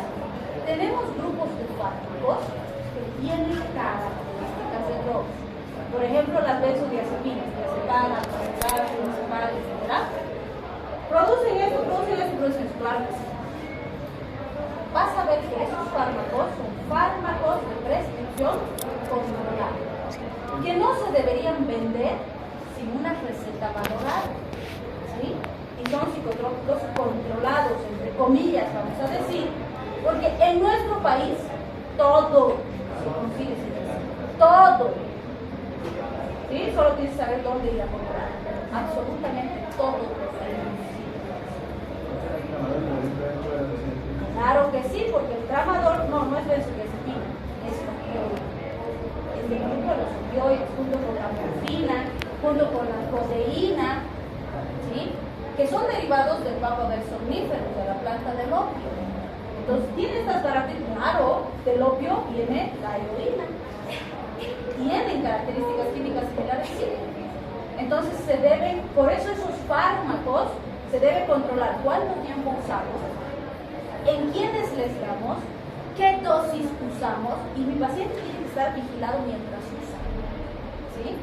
S1: Tenemos grupos de fármacos que tienen características de drogas. Por ejemplo, las benzodiazepinas, diazepam, alprazolam, clonazepam, etc. Producen esto, claro que sí. Vas a ver que esos fármacos son fármacos de prescripción controlada, que no se deberían vender sin una receta valorada, ¿sí? Y son psicotrópicos controlados, entre comillas, vamos a decir, porque en nuestro país todo se consigue sin receta, todo, ¿sí? Solo tienes que saber dónde ir a comprar, absolutamente todo. Claro que sí, porque el tramador no es benzodiazepina, es opioide. Es el grupo de los opioides, junto con la morfina, junto con la codeína, ¿sí? Que son derivados del papaver somnífero, de la planta del opio. Entonces, tiene estas características. Claro, del opio viene la heroína. Tienen características químicas similares, sí. Entonces, por eso esos fármacos se debe controlar cuánto tiempo usamos, en quiénes les damos, qué dosis usamos, y mi paciente tiene que estar vigilado mientras usa, ¿sí?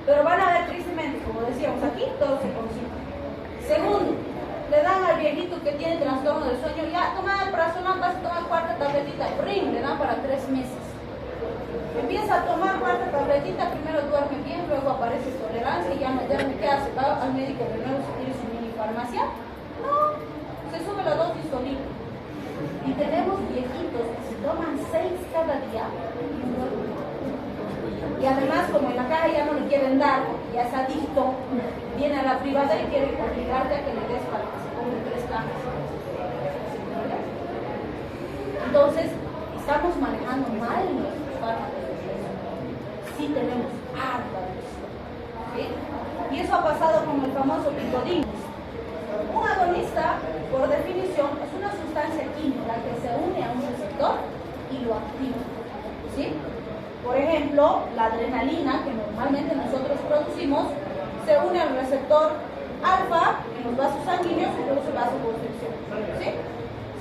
S1: Pero van a ver tristemente, como decíamos aquí, todo se consigue. Segundo, le dan al viejito que tiene trastorno del sueño, ya toma el alprazolam, vas a tomar cuarta tabletita, ring, le dan para 3 meses. Empieza a tomar cuarta tabletita, primero duerme bien, luego aparece tolerancia y ya no duerme. ¿Qué hace? ¿Va al médico de nuevo si tiene su mini farmacia? No, se sube la dosis solita. Y tenemos viejitos que se toman 6 cada día y no duermen. Y además, como en la caja ya no le quieren dar, ya es adicto, viene a la privada y quiere obligarte a que le des para que se compre 3 cajas. Entonces, estamos manejando mal nuestros fármacos. Sí tenemos harta adicción, ¿sí? Y eso ha pasado con el famoso picodín. Un agonista, por definición, es una sustancia química que se une a un receptor y lo activa, ¿sí? Por ejemplo, la adrenalina, que normalmente nosotros producimos, se une al receptor alfa en los vasos sanguíneos y produce vasoconstricción, ¿sí?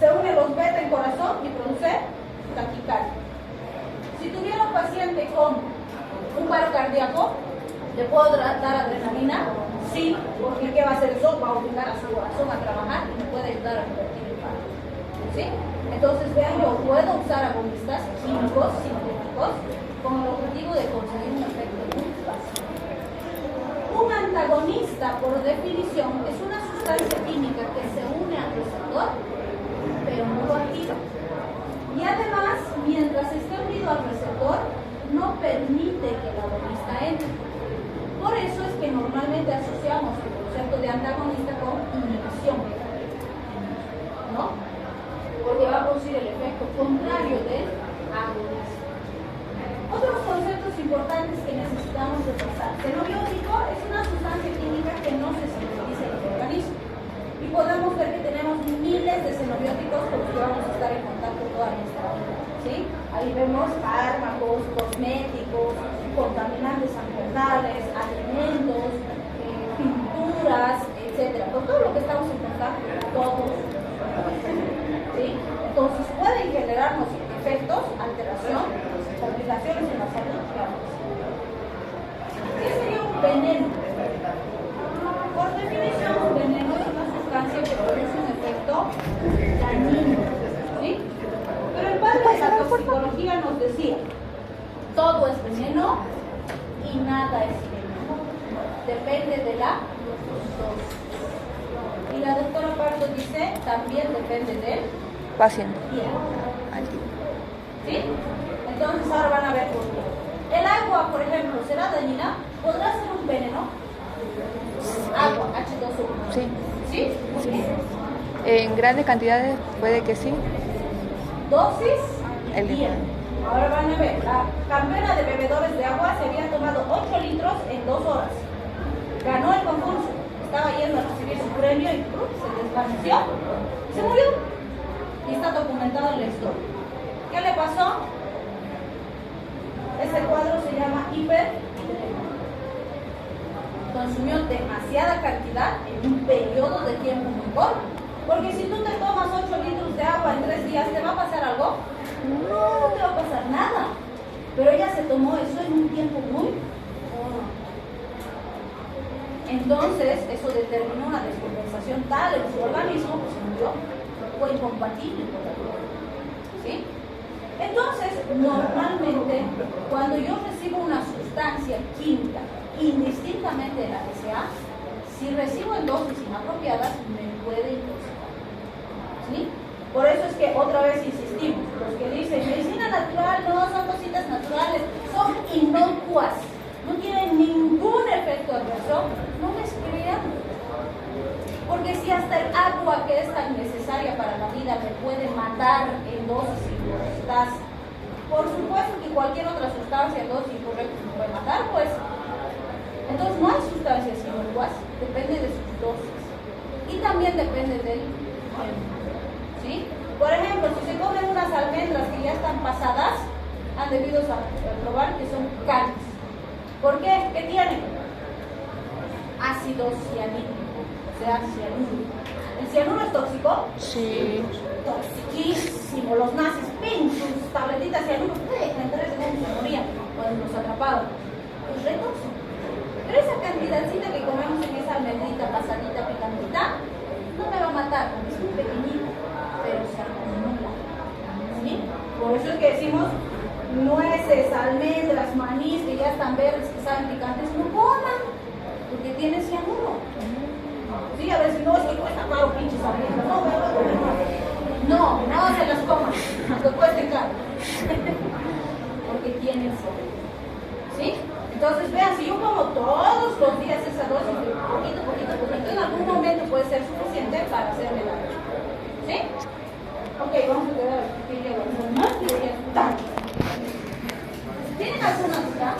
S1: Se une los beta en corazón y produce taquicardia. Si tuviera un paciente con un paro cardíaco, ¿le puedo dar adrenalina? Sí, porque ¿qué va a hacer eso? Va a obligar a su corazón a trabajar y me puede ayudar a convertir el paro, ¿sí? Entonces, vean, yo puedo usar agonistas químicos, sintéticos, con el objetivo de conseguir un efecto muy fácil. Un antagonista, por definición, es una sustancia química que se une al receptor, pero no lo activa. Y además, mientras esté unido al receptor, no permite que el agonista entre. Por eso es que normalmente asociamos el concepto de antagonista con inhibición, ¿no? Porque va a producir el efecto contrario del agonista. Otros conceptos importantes que necesitamos repasar. Fenobiótico es una sustancia química que no se sintetiza en el organismo. Y podemos ver que tenemos miles de xenobióticos con los que vamos a estar en contacto toda nuestra vida, ¿sí? Ahí vemos fármacos, cosméticos, contaminantes ambientales, alimentos, pinturas, etc. Con todo lo que estamos en contacto, todos, ¿sí? Entonces pueden generarnos efectos, alteración, complicaciones en la salud. ¿Qué sería un veneno? Por definición, un veneno es una sustancia que produce un efecto dañino, ¿sí? Pero el padre de la toxicología nos decía, todo es veneno y nada es veneno. Depende de la dosis. Y la doctora Pardo dice, también depende del
S3: Paciente.
S1: tiempo.
S3: Al tiempo.
S1: ¿Sí? Entonces ahora van a ver por qué. El agua, por ejemplo, ¿será dañina? ¿Podrá ser un veneno? Agua, H2O.
S3: Sí.
S1: ¿Sí?
S3: Sí. En grandes cantidades puede que sí.
S1: Dosis,
S3: El
S1: día. Ahora van a ver, la campeona de bebedores de agua se había tomado 8 litros en 2 horas. Ganó el concurso. Estaba yendo a recibir su premio y se desvaneció. Se murió. Y está documentado en la historia. ¿Qué le pasó? Ese cuadro se llama hiperhidremia. Consumió demasiada cantidad en un periodo de tiempo muy corto. Porque si tú te tomas 8 litros de agua en 3 días, ¿te va a pasar algo? No, no te va a pasar nada. Pero ella se tomó eso en un tiempo muy corto. Entonces, eso determinó una descompensación tal en su organismo que se murió. Fue incompatible con la vida. ¿Sí? Entonces, normalmente, cuando yo recibo una sustancia química, indistintamente de la que sea, si recibo en dosis inapropiadas, me puede intoxicar. ¿Sí? Por eso es que otra vez insistimos, los que dicen medicina natural, no son cositas naturales, son inocuas, no tienen ningún efecto adverso, no me crean. Porque si hasta el agua que es tan necesaria para la vida me puede matar en dosis incorrectas, por supuesto que cualquier otra sustancia en dosis incorrectas me puede matar, pues. Entonces no hay sustancias inocuas, depende de sus dosis. Y también depende del tiempo. ¿Sí? Por ejemplo, si se comen unas almendras que ya están pasadas, han debido probar que son cálidas. ¿Por qué? ¿Qué tienen? Ácido cianídrico, o sea, cianuro. ¿El cianuro es tóxico?
S3: Sí.
S1: Toxiquísimo. Los nazis, ¡pin! Sus tabletitas de cianuro, en 3 segundos se morían cuando los atrapaban. Es re tóxico. Pero esa cantidadcita que comemos en esa almendrita pasadita, picantita, no me va a matar, porque es muy pequeñita, pero se acumula. ¿Sí? Por eso es que decimos nueces, almendras, manís, que ya están verdes, que saben picantes, no coman, porque tienen cianuro. Sí, a veces no, es que cuesta caro pinches almendras. No se las coman, aunque cueste caro. Porque tienen cianuro. ¿Sí? Entonces, vean, si yo como todos los días esa dosis, poquito, en algún momento puede ser suficiente para hacerme daño. ¿Sí? Ok, vamos a quedar aquí. ¿Tienen alguna duda?